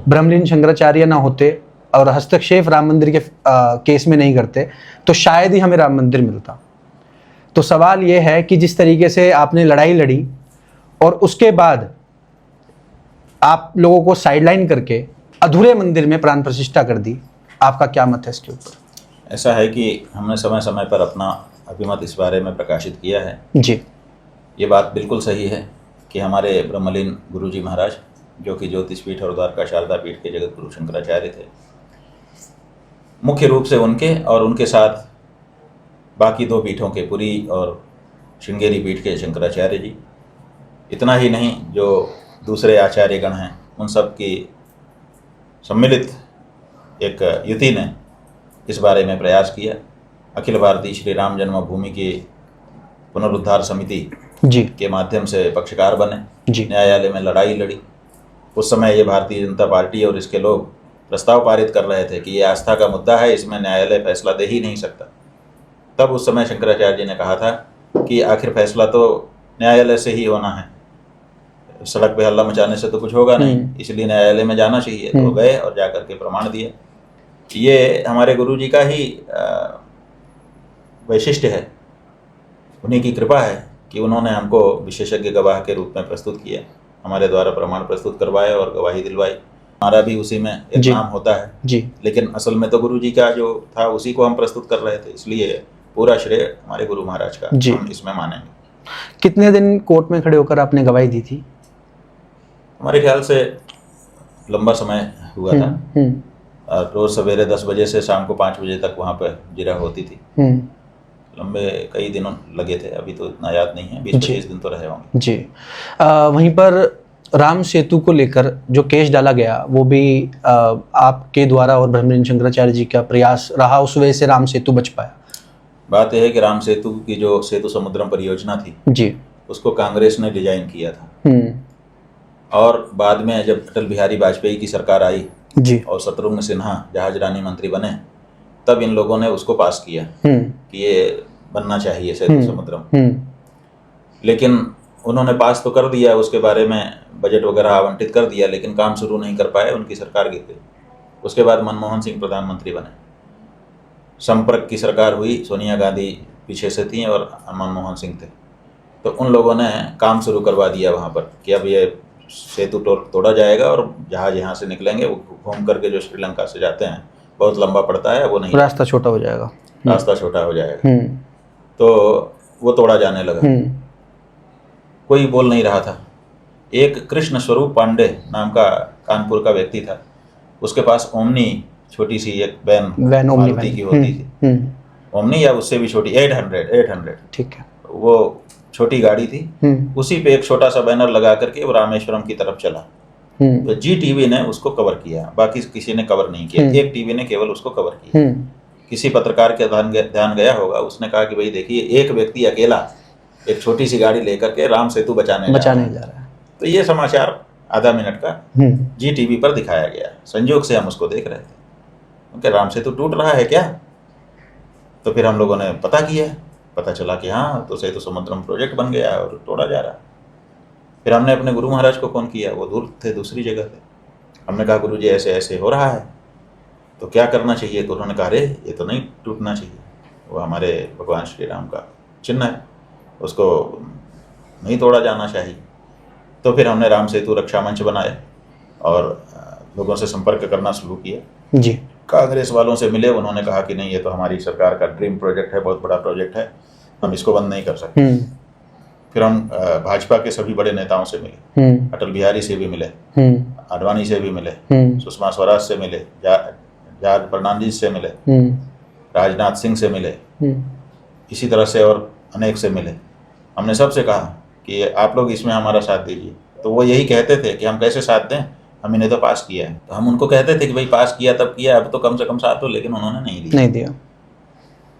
ब्रह्मलीन शंकराचार्य ना होते और हस्तक्षेप राम मंदिर के केस में नहीं करते तो शायद ही हमें राम मंदिर मिलता। तो सवाल ये है कि जिस तरीके से आपने लड़ाई लड़ी और उसके बाद आप लोगों को साइडलाइन करके अधूरे मंदिर में प्राण प्रतिष्ठा कर दी, आपका क्या मत है इसके ऊपर? ऐसा है कि हमने समय समय पर अपना अभिमत इस बारे में प्रकाशित किया है जी। ये बात बिल्कुल सही है कि हमारे ब्रह्मलीन गुरुजी महाराज, जो कि ज्योतिष पीठ और द्वारका शारदा पीठ के जगत गुरु शंकराचार्य थे, मुख्य रूप से उनके और उनके साथ बाकी 2 पीठों के, पुरी और श्रृंगेरी पीठ के शंकराचार्य जी, इतना ही नहीं जो दूसरे आचार्यगण हैं, उन सब की सम्मिलित एक युति ने इस बारे में प्रयास किया। अखिल भारतीय श्री राम जन्मभूमि की पुनरुद्धार समिति जी के माध्यम से पक्षकार बने, जी। न्यायालय में लड़ाई लड़ी, उस समय ये भारतीय जनता पार्टी और इसके लोग प्रस्ताव पारित कर रहे थे कि ये आस्था का मुद्दा है, इसमें न्यायालय फैसला दे ही नहीं सकता। तब उस समय शंकराचार्य जी ने कहा था कि आखिर फैसला तो न्यायालय से ही होना है, सड़क पे हल्ला मचाने से तो कुछ होगा नहीं, इसलिए न्यायालय में जाना चाहिए। तो गए और जा करके प्रमाण दिए। ये हमारे गुरु जी का ही वैशिष्ट्य है, उन्हीं की कृपा है कि उन्होंने हमको विशेषज्ञ गवाह के रूप में प्रस्तुत किया, हमारे द्वारा प्रमाण प्रस्तुत करवाए और गवाही दिलवाई। हमारा भी उसी में एक नाम होता है जी, लेकिन असल में तो गुरु जी का जो था उसी को हम प्रस्तुत कर रहे थे, इसलिए पूरा श्रेय हमारे गुरु महाराज का जी। हम इसमें मानेंगे। कितने दिन कोर्ट में खड़े होकर आपने गवाही दी थी? हमारे ख्याल से लंबा समय हुआ था। रोज सवेरे 10 बजे से शाम को 5 बजे तक वहाँ पर जिरा होती थी। लंबे कई दिनों लगे थे, अभी तो इतना याद नहीं है, 20-25 दिन तो रहे होंगे जी। वहीं पर राम सेतु को लेकर जो केस डाला गया वो भी आपके द्वारा और ब्रह्मलीन शंकराचार्य जी का प्रयास रहा, उस वजह से राम सेतु बच पाया। बात यह है कि राम सेतु की जो सेतु समुद्रम परियोजना थी जी, उसको कांग्रेस ने डिजाइन किया था और बाद में जब अटल बिहारी वाजपेयी की सरकार आई जी और शत्रुघ्न सिन्हा जहाजरानी मंत्री बने, तब इन लोगों ने उसको पास किया कि ये बनना चाहिए सेतु समुद्रम। लेकिन उन्होंने पास तो कर दिया, उसके बारे में बजट वगैरह आवंटित कर दिया, लेकिन काम शुरू नहीं कर पाए, उनकी सरकार गिर गई। उसके बाद मनमोहन सिंह प्रधानमंत्री बने, संपर्क की सरकार हुई, सोनिया गांधी पीछे से थी और मनमोहन सिंह थे। तो उन लोगों ने काम शुरू करवा दिया वहाँ पर कि अब ये सेतु तोड़ा जाएगा और जहाज यहाँ से निकलेंगे वो घूम करके जो श्रीलंका से जाते हैं बहुत लंबा पड़ता है, वो नहीं, रास्ता छोटा हो जाएगा, रास्ता छोटा हो जाएगा। तो वो तोड़ा जाने लगा। कोई बोल नहीं रहा था। एक कृष्ण स्वरूप पांडे नाम का कानपुर का व्यक्ति था, उसके पास ओमनी छोटी सी एक वैन मारुति की होती थी, ओमनी या उससे भी छोटी 800 ठीक है, वो छोटी गाड़ी थी। उसी पे एक छोटा सा बैनर लगा करके वो रामेश्वरम की तरफ चला। तो जी टीवी ने उसको कवर किया, बाकी किसी ने कवर नहीं किया, एक टीवी ने केवल उसको कवर किया। किसी पत्रकार के ध्यान गया होगा, उसने कहा कि भाई देखिए एक व्यक्ति अकेला एक छोटी सी गाड़ी लेकर के राम सेतु बचाने जा रहा है। तो ये समाचार आधा मिनट का जी टीवी पर दिखाया गया। संयोग से हम उसको देख रहे थे, क्योंकि राम सेतु टूट रहा है क्या। तो फिर हम लोगों ने पता किया, पता चला कि हाँ तो सेतु समुद्रम प्रोजेक्ट बन गया और तोड़ा जा रहा है। फिर हमने अपने गुरु महाराज को फोन किया, वो दूर थे, दूसरी जगह थे। हमने कहा गुरु जी ऐसे ऐसे हो रहा है, तो क्या करना चाहिए। तो उन्होंने कहा अरे ये तो नहीं टूटना चाहिए, वो हमारे भगवान श्री राम का चिन्ह है, उसको नहीं तोड़ा जाना चाहिए। तो फिर हमने राम सेतु रक्षा मंच बनाया और लोगों से संपर्क करना शुरू किया जी। कांग्रेस वालों से मिले, उन्होंने कहा कि नहीं ये तो हमारी सरकार का ड्रीम प्रोजेक्ट है, बहुत बड़ा प्रोजेक्ट है, हम इसको बंद नहीं कर सकते। फिर हम भाजपा के सभी बड़े नेताओं से मिले, अटल बिहारी से भी मिले, आडवाणी से भी मिले, सुषमा स्वराज से मिले, जॉर्ज फर्नांडिस से मिले, राजनाथ सिंह से मिले, इसी तरह से और अनेक से मिले। हमने सबसे कहा कि आप लोग इसमें हमारा साथ दीजिए। तो वो यही कहते थे कि हम कैसे साथ दें, हम इन्हें तो पास किया है। तो हम उनको कहते थे कि भाई पास किया तब किया, अब तो कम से कम साथ दो, लेकिन उन्होंने नहीं दिया।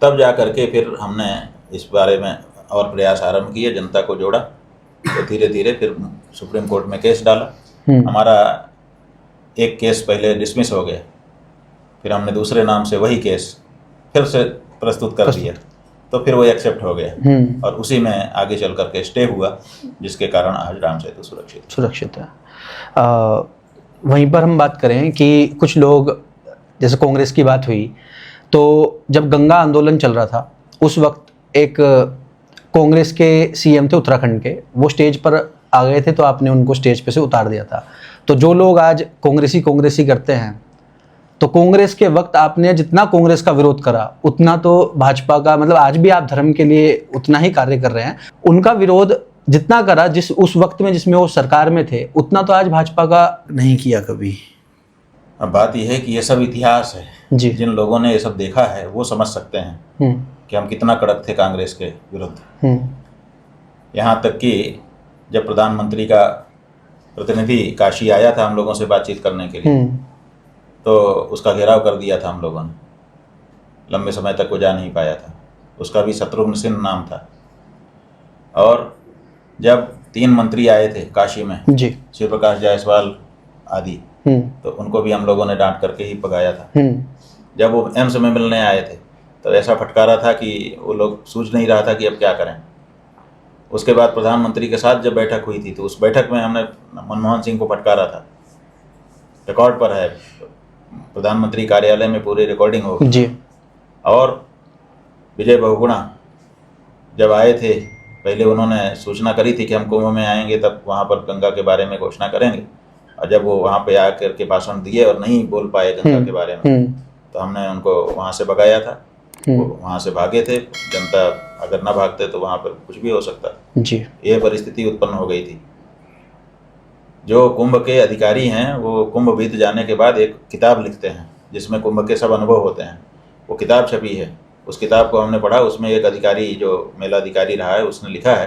तब जा करके फिर हमने इस बारे में और प्रयास आरंभ किए, जनता को जोड़ा, तो धीरे धीरे फिर सुप्रीम कोर्ट में केस डाला। हमारा एक केस पहले डिसमिस हो गया, फिर हमने दूसरे नाम से वही केस फिर से प्रस्तुत कर दिया, तो फिर वो एक्सेप्ट हो गया और उसी में आगे चल करके स्टे हुआ, जिसके कारण आज राम सेतु सुरक्षित है। वहीं पर हम बात करें कि कुछ लोग, जैसे कांग्रेस की बात हुई, तो जब गंगा आंदोलन चल रहा था उस वक्त एक कांग्रेस के सीएम थे उत्तराखंड के, वो स्टेज पर आ गए थे, तो आपने उनको स्टेज पे से उतार दिया था। तो जो लोग आज कांग्रेसी करते हैं, तो कांग्रेस के वक्त आपने जितना कांग्रेस का विरोध करा उतना तो भाजपा का, मतलब आज भी आप धर्म के लिए उतना ही कार्य कर रहे हैं, उनका विरोध जितना करा जिस उस वक्त में जिसमें वो सरकार में थे, उतना तो आज भाजपा का नहीं किया कभी। अब बात यह है कि ये सब इतिहास है जी। जिन लोगों ने ये सब देखा है वो समझ सकते हैं कि हम कितना कड़क थे कांग्रेस के विरुद्ध। यहाँ तक कि जब प्रधानमंत्री का प्रतिनिधि काशी आया था हम लोगों से बातचीत करने के लिए, तो उसका घेराव कर दिया था हम लोगों ने, लंबे समय तक वो जा नहीं पाया था। उसका भी शत्रुघ्न सिन्हा नाम था। और जब 3 मंत्री आए थे काशी में, जी, शिव प्रकाश जायसवाल, आदि, तो उनको भी हम लोगों ने डांट करके ही भगाया था। जब वो एम्स में मिलने आए थे तो ऐसा फटकारा था कि वो लोग सूझ नहीं रहा था कि अब क्या करें। उसके बाद प्रधानमंत्री के साथ जब बैठक हुई थी तो उस बैठक में हमने मनमोहन सिंह को फटकारा था, रिकॉर्ड पर है, प्रधानमंत्री कार्यालय में पूरी रिकॉर्डिंग होगी जी। और विजय बहुगुणा जब आए थे, पहले उन्होंने सूचना करी थी कि हम कुंभ में आएंगे, तब वहाँ पर गंगा के बारे में घोषणा करेंगे, और जब वो वहाँ पे आकर के भाषण दिए और नहीं बोल पाए गंगा के बारे में, तो हमने उनको वहाँ से भगाया था। वो वहाँ से भागे थे। जनता अगर ना भागते तो वहाँ पर कुछ भी हो सकता जी। ये परिस्थिति उत्पन्न हो गई थी। जो कुंभ के अधिकारी हैं वो कुंभ बीत जाने के बाद एक किताब लिखते हैं जिसमें कुंभ के सब अनुभव होते हैं। वो किताब छपी है, उस किताब को हमने पढ़ा। उसमें एक अधिकारी जो मेला अधिकारी रहा है उसने लिखा है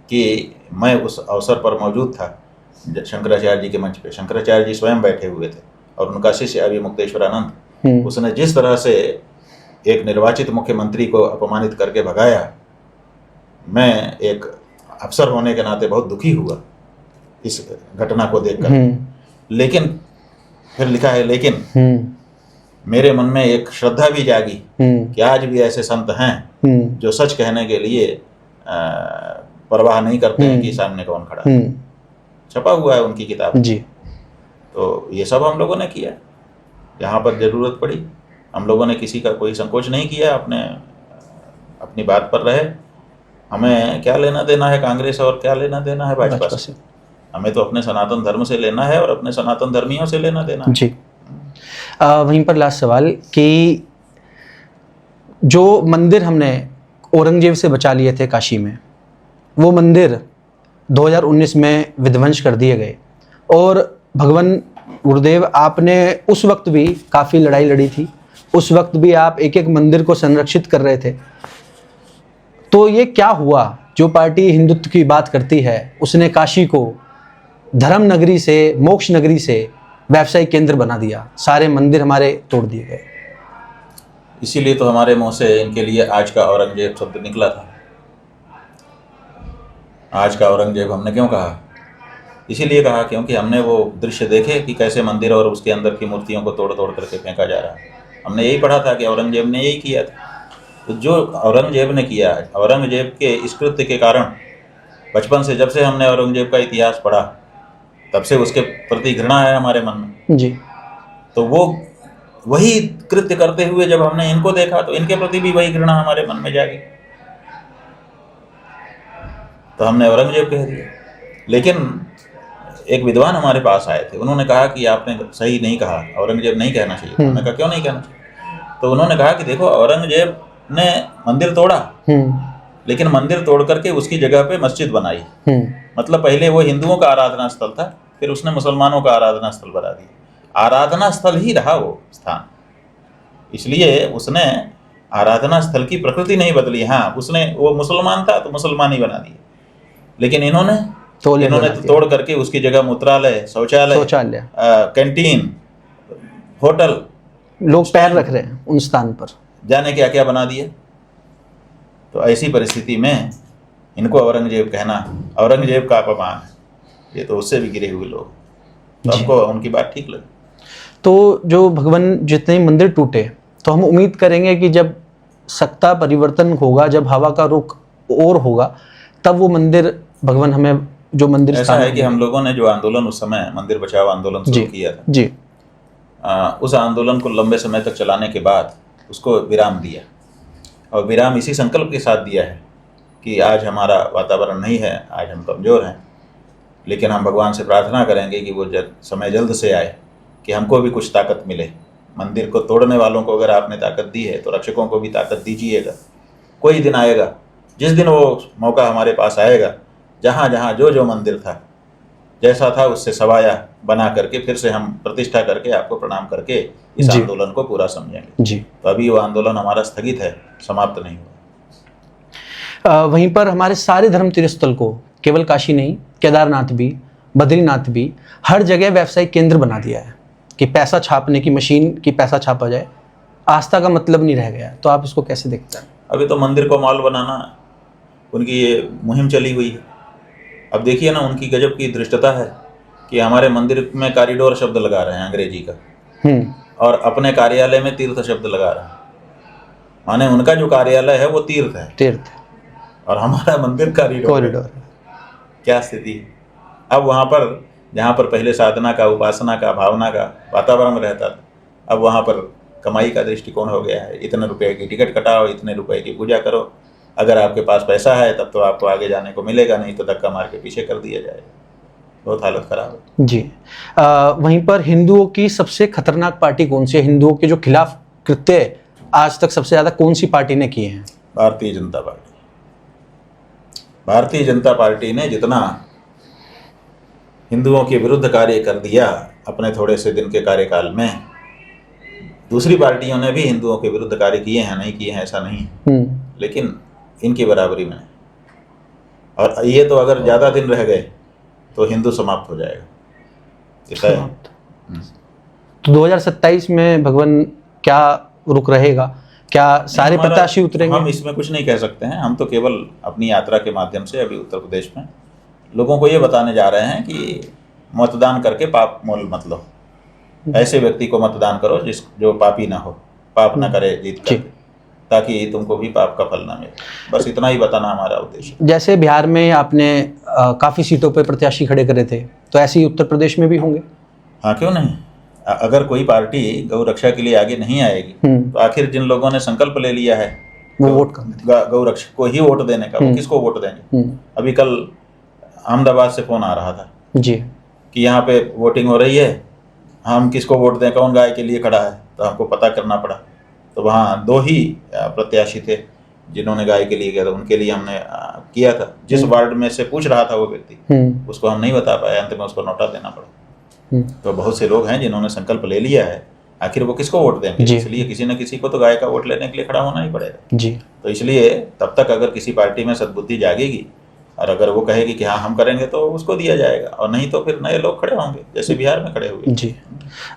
कि मैं उस अवसर पर मौजूद था शंकराचार्य जी के मंच पे। शंकराचार्य जी स्वयं बैठे हुए थे और उनका शिष्य अभी मुक्तेश्वरानंद, उसने जिस तरह से एक निर्वाचित मुख्यमंत्री को अपमानित करके भगाया, मैं एक अफसर होने के नाते बहुत दुखी हुआ इस घटना को देखकर। लेकिन फिर लिखा है, लेकिन मेरे मन में एक श्रद्धा भी जागी कि आज भी ऐसे संत हैं जो सच कहने के लिए परवाह नहीं करते हैं कि सामने कौन खड़ा है। छपा हुआ है उनकी किताब जी। तो ये सब हम लोगों ने किया। जहाँ पर जरूरत पड़ी हम लोगों ने किसी का कोई संकोच नहीं किया, अपनी बात पर रहे। हमें क्या लेना देना है कांग्रेस और क्या लेना देना है भाजपा से? हमें तो अपने सनातन धर्म से लेना है और अपने सनातन धर्मियों से लेना देना है। जी। वहीं पर लास्ट सवाल कि जो मंदिर हमने औरंगजेब से बचा लिए थे काशी में, वो मंदिर 2019 में विध्वंस कर दिए गए और भगवान गुरुदेव आपने उस वक्त भी काफ़ी लड़ाई लड़ी थी, उस वक्त भी आप एक एक मंदिर को संरक्षित कर रहे थे। तो ये क्या हुआ? जो पार्टी हिंदुत्व की बात करती है उसने काशी को धर्म नगरी से, मोक्ष नगरी से व्यावसायिक केंद्र बना दिया, सारे मंदिर हमारे तोड़ दिए गए। इसीलिए तो हमारे मुंह से इनके लिए आज का औरंगजेब शब्द निकला था। आज का औरंगजेब हमने क्यों कहा? इसीलिए कहा क्योंकि हमने वो दृश्य देखे कि कैसे मंदिर और उसके अंदर की मूर्तियों को तोड़ तोड़ करके फेंका जा रहा है। हमने यही पढ़ा था कि औरंगजेब ने यही किया था। तो जो औरंगजेब ने किया, औरंगजेब के इस कृत्य के कारण बचपन से, जब से हमने औरंगजेब का इतिहास पढ़ा, तब से उसके प्रति घृणा है हमारे मन में जी। तो वो वही कृत्य करते हुए जब हमने इनको देखा तो इनके प्रति भी वही घृणा हमारे मन में जागी, तो हमने औरंगजेब कह दिया। लेकिन एक विद्वान हमारे पास आए थे, उन्होंने कहा कि आपने सही नहीं कहा, औरंगजेब नहीं कहना चाहिए। हमने कहा क्यों नहीं कहना चाहिए? तो उन्होंने कहा कि देखो, औरंगजेब ने मंदिर तोड़ा, लेकिन मंदिर तोड़ करके उसकी जगह पे मस्जिद बनाई। मतलब पहले वो हिंदुओं का आराधना स्थल था, फिर उसने मुसलमानों का आराधना स्थल बना दिया। आराधना स्थल ही रहा वो स्थान, इसलिए उसने आराधना स्थल की प्रकृति नहीं बदली। हाँ, उसने, वो मुसलमान था तो मुसलमान ही बना दिया, लेकिन इन्होंने तोड़ करके उसकी जगह मूत्रालय, शौचालय, कैंटीन, होटल, लोग पैर रख रहे हैं उन स्थान पर, जाने क्या क्या बना दिया। तो ऐसी परिस्थिति में इनको औरंगजेब कहना औरंगजेब का अपमान है। ये तो उससे भी गिरे हुए लोग, तो हमको उनकी बात ठीक लगी। तो जो भगवान जितने मंदिर टूटे, तो हम उम्मीद करेंगे कि जब सत्ता परिवर्तन होगा, जब हवा का रुख और होगा, तब वो मंदिर भगवान हमें जो मंदिर ऐसा है कि हम लोगों ने जो आंदोलन उस समय मंदिर बचाओ आंदोलन शुरू किया था जी, उस आंदोलन को लंबे समय तक चलाने के बाद उसको विराम दिया, और विराम इसी संकल्प के साथ दिया है कि आज हमारा वातावरण नहीं है, आज हम कमज़ोर हैं, लेकिन हम भगवान से प्रार्थना करेंगे कि वो समय जल्द से आए कि हमको भी कुछ ताकत मिले। मंदिर को तोड़ने वालों को अगर आपने ताकत दी है तो रक्षकों को भी ताकत दीजिएगा। कोई दिन आएगा जिस दिन वो मौका हमारे पास आएगा, जहाँ जहाँ जो जो मंदिर था, जैसा था उससे सवाया बना करके फिर से हम प्रतिष्ठा करके आपको प्रणाम करके इस आंदोलन को पूरा समझेंगे जी। तो अभी वो आंदोलन हमारा स्थगित है, समाप्त नहीं हुआ। वहीं पर हमारे सारे धर्म तीर्थस्थल को, केवल काशी नहीं, केदारनाथ भी, बद्रीनाथ भी, हर जगह व्यावसायिक केंद्र बना दिया है कि पैसा छापने की मशीन की पैसा छापा जाए। आस्था का मतलब नहीं रह गया। तो आप इसको कैसे देखते हैं? अभी तो मंदिर को मॉल बनाना उनकी ये मुहिम चली हुई है। अब देखिए ना, उनकी गजब की धृष्टता है कि हमारे मंदिर में कॉरिडोर शब्द लगा रहे हैं अंग्रेजी का, और अपने कार्यालय में तीर्थ शब्द लगा रहे हैं। माने उनका जो कार्यालय है वो तीर्थ है, तीर्थ, और हमारा मंदिर कॉरिडोर। क्या स्थिति है? अब वहाँ पर जहाँ पर पहले साधना का, उपासना का, भावना का वातावरण रहता था, अब वहाँ पर कमाई का दृष्टिकोण हो गया है। इतने रुपए की टिकट कटाओ, इतने रुपए की पूजा करो, अगर आपके पास पैसा है तब तो आपको आगे जाने को मिलेगा, नहीं तो धक्का मार के पीछे कर दिया जाएगा। बहुत हालत खराब है जी। वहीं पर हिंदुओं की सबसे खतरनाक पार्टी कौन सी है? हिंदुओं के जो खिलाफ कृत्य आज तक सबसे ज़्यादा कौन सी पार्टी ने किए हैं? भारतीय जनता पार्टी। भारतीय जनता पार्टी ने जितना हिंदुओं के विरुद्ध कार्य कर दिया अपने थोड़े से दिन के कार्यकाल में, दूसरी पार्टियों ने भी हिंदुओं के विरुद्ध कार्य किए हैं, नहीं किए हैं ऐसा नहीं, लेकिन इनकी बराबरी में। और ये तो अगर ज़्यादा दिन रह गए तो हिंदू समाप्त हो जाएगा। तो 2027 में भगवान क्या रुख रहेगा? क्या सारे प्रत्याशी उतरेंगे? हम इसमें कुछ नहीं कह सकते हैं। हम तो केवल अपनी यात्रा के माध्यम से अभी उत्तर प्रदेश में लोगों को ये बताने जा रहे हैं कि मतदान करके पाप मोल मत लो। ऐसे व्यक्ति को मतदान करो जो पापी ना हो, पाप ना करे जीत कर, ताकि तुमको भी पाप का फल ना मिले। बस इतना ही बताना हमारा उद्देश्य। जैसे बिहार में आपने काफ़ी सीटों पर प्रत्याशी खड़े करे थे, तो ऐसे ही उत्तर प्रदेश में भी होंगे? हाँ, क्यों नहीं। अगर कोई पार्टी गौ रक्षा के लिए आगे नहीं आएगी तो आखिर जिन लोगों ने संकल्प ले लिया है वो वोट करने, गौ रक्षा को ही वोट देने का, वो किसको वोट देंगे? अभी कल अहमदाबाद से फोन आ रहा था जी कि यहाँ पे वोटिंग हो रही है, हम किसको वोट दें, कौन गाय के लिए खड़ा है। तो हमको पता करना पड़ा, तो वहाँ 2 ही प्रत्याशी थे जिन्होंने गाय के लिए किया था, उनके लिए हमने किया था। जिस वार्ड में से पूछ रहा था वो व्यक्ति, उसको हम नहीं बता पाए, अंत में उसको नोटा देना पड़ा। तो बहुत से लोग हैं जिन्होंने संकल्प ले लिया है, आखिर वो किसको वोट देंगे? इसलिए किसी न किसी को तो गाय का वोट लेने के लिए खड़ा होना ही पड़ेगा जी। तो इसलिए तब तक अगर किसी पार्टी में सद्बुद्धि जागेगी और अगर वो कहेगी कि हाँ हम करेंगे, तो उसको दिया जाएगा, और नहीं तो फिर नए लोग खड़े होंगे, जैसे बिहार में खड़े हुए जी।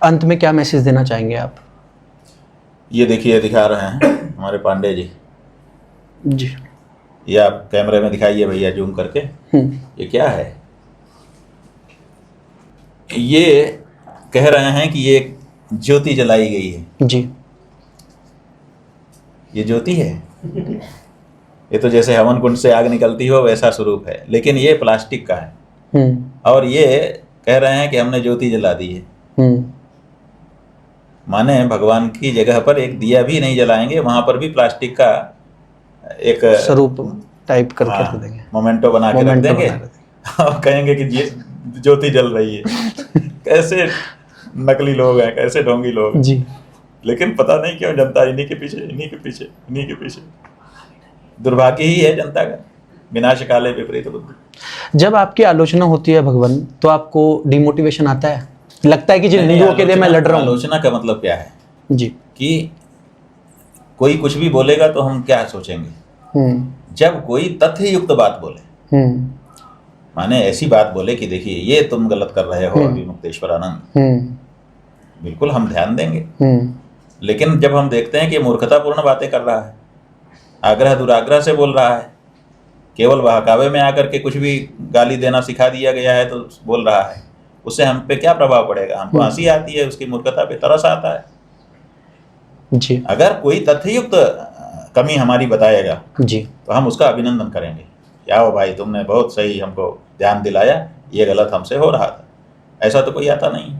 अंत में क्या मैसेज देना चाहेंगे आप? ये देखिए, दिखा रहे हैं हमारे पांडे जी। ये आप कैमरे में दिखाइए भैया, जूम करके। ये क्या है? ये कह रहे हैं कि ये ज्योति जलाई गई है जी। ये ज्योति है। ये तो जैसे हवन कुंड से आग निकलती हो वैसा स्वरूप है, लेकिन ये प्लास्टिक का है। और ये कह रहे हैं कि हमने ज्योति जला दी है। माने भगवान की जगह पर एक दिया भी नहीं जलाएंगे, वहां पर भी प्लास्टिक का एक स्वरूप टाइप करके रख देंगे, मोमेंटो बना के रख देंगे और कहेंगे कि ज्योति जल रही है। कैसे नकली लोग हैं, कैसे ढोंगी लोग हैं जी। लेकिन पता नहीं क्यों जनता इन्हीं के पीछे, इन्हीं के पीछे, इन्हीं के पीछे। दुर्भाग्य ही है जनता का, विनाश काले विपरीत बुद्धि। जब आपकी आलोचना होती है भगवान, तो आपको डिमोटिवेशन आता है? लगता है कि जिन हिंदुओं के लिए मैं लड़ रहा हूँ। आलोचना का मतलब क्या है जी? कि कोई कुछ भी बोलेगा तो हम क्या सोचेंगे? जब कोई तथ्ययुक्त बात बोले, माने ऐसी बात बोले कि देखिए ये तुम गलत कर रहे हो अभी मुक्तेश्वर आनंद, बिल्कुल हम ध्यान देंगे। लेकिन जब हम देखते हैं कि मूर्खतापूर्ण बातें कर रहा है, आग्रह दुराग्रह से बोल रहा है, केवल बहकावे में आकर के कुछ भी गाली देना सिखा दिया गया है तो बोल रहा है, उससे हम पे क्या प्रभाव पड़ेगा? हमको हंसी आती है, उसकी मूर्खता पे तरस आता है जी। अगर कोई तथ्ययुक्त कमी हमारी बताएगा जी, तो हम उसका अभिनंदन करेंगे, क्या हो भाई तुमने बहुत सही हमको ध्यान दिलाया, ये गलत हमसे हो रहा था। ऐसा तो कोई आता नहीं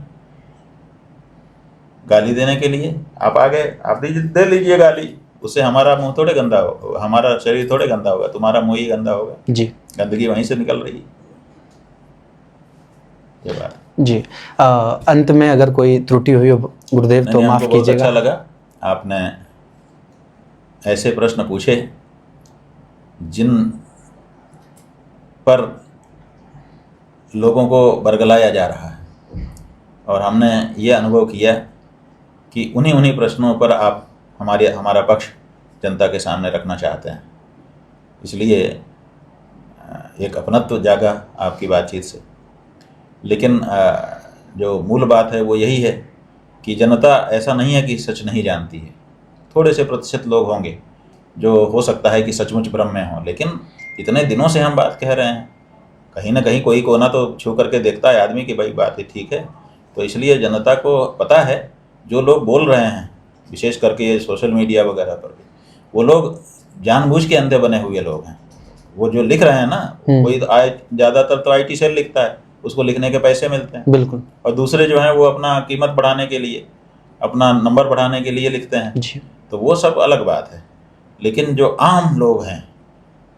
गाली देने के लिए। आप आगे आप दे लीजिए गाली, उससे हमारा मुंह थोड़े गंदा हो, हमारा शरीर थोड़े गंदा होगा, तुम्हारा मुंह ही गंदा होगा जी। गंदगी वहीं से निकल रही है। ये बात जी। अंत में अगर कोई त्रुटि हुई हो गुरुदेव तो माफ कीजिएगा। अच्छा लगा आपने ऐसे प्रश्न पूछे जिन पर लोगों को बरगलाया जा रहा है, और हमने ये अनुभव किया कि उन्हीं प्रश्नों पर आप हमारा पक्ष जनता के सामने रखना चाहते हैं। इसलिए एक अपनत्व जागा आपकी बातचीत से। लेकिन जो मूल बात है वो यही है कि जनता ऐसा नहीं है कि सच नहीं जानती है। थोड़े से प्रतिशत लोग होंगे जो हो सकता है कि सचमुच भ्रम में हों, लेकिन इतने दिनों से हम बात कह रहे हैं, कहीं ना कहीं कोई कोना तो छू करके देखता है आदमी कि भाई बात ही ठीक है। तो इसलिए जनता को पता है, जो लोग बोल रहे हैं विशेष करके ये सोशल मीडिया वगैरह पर भी, वो लोग जानबूझ के अंधे बने हुए लोग हैं। वो जो लिख रहे हैं ना, कोई ज़्यादातर तो IT सेल लिखता है, उसको लिखने के पैसे मिलते हैं। बिल्कुल। और दूसरे जो हैं वो अपना कीमत बढ़ाने के लिए, अपना नंबर बढ़ाने के लिए लिखते हैं। जी। तो वो सब अलग बात है। लेकिन जो आम लोग हैं,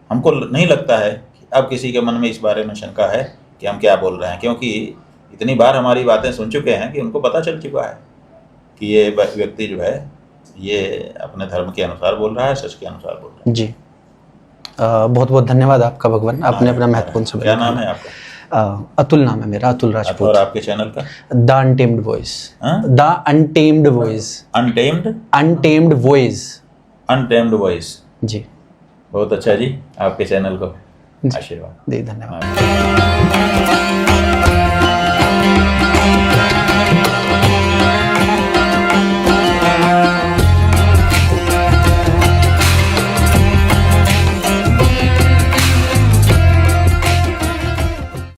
हमको नहीं लगता है कि अब किसी के मन में इस बारे में शंका है कि हम क्या बोल रहे हैं, क्योंकि इतनी बार हमारी बातें सुन चुके हैं कि उनको पता चल चुका है कि ये व्यक्ति जो है ये अपने धर्म के अनुसार बोल रहा है, सच के अनुसार बोल रहा है। जी। बहुत बहुत धन्यवाद आपका भगवान, आपने अपना महत्वपूर्ण समय। क्या नाम है आपका? अतुल नाम है मेरा, अतुल राजपूत। और आपके चैनल का? The untamed voice. हाँ? The untamed voice. Untamed? Untamed voice. Untamed voice. जी। बहुत अच्छा जी, आपके चैनल को आशीर्वाद। जी, धन्यवाद।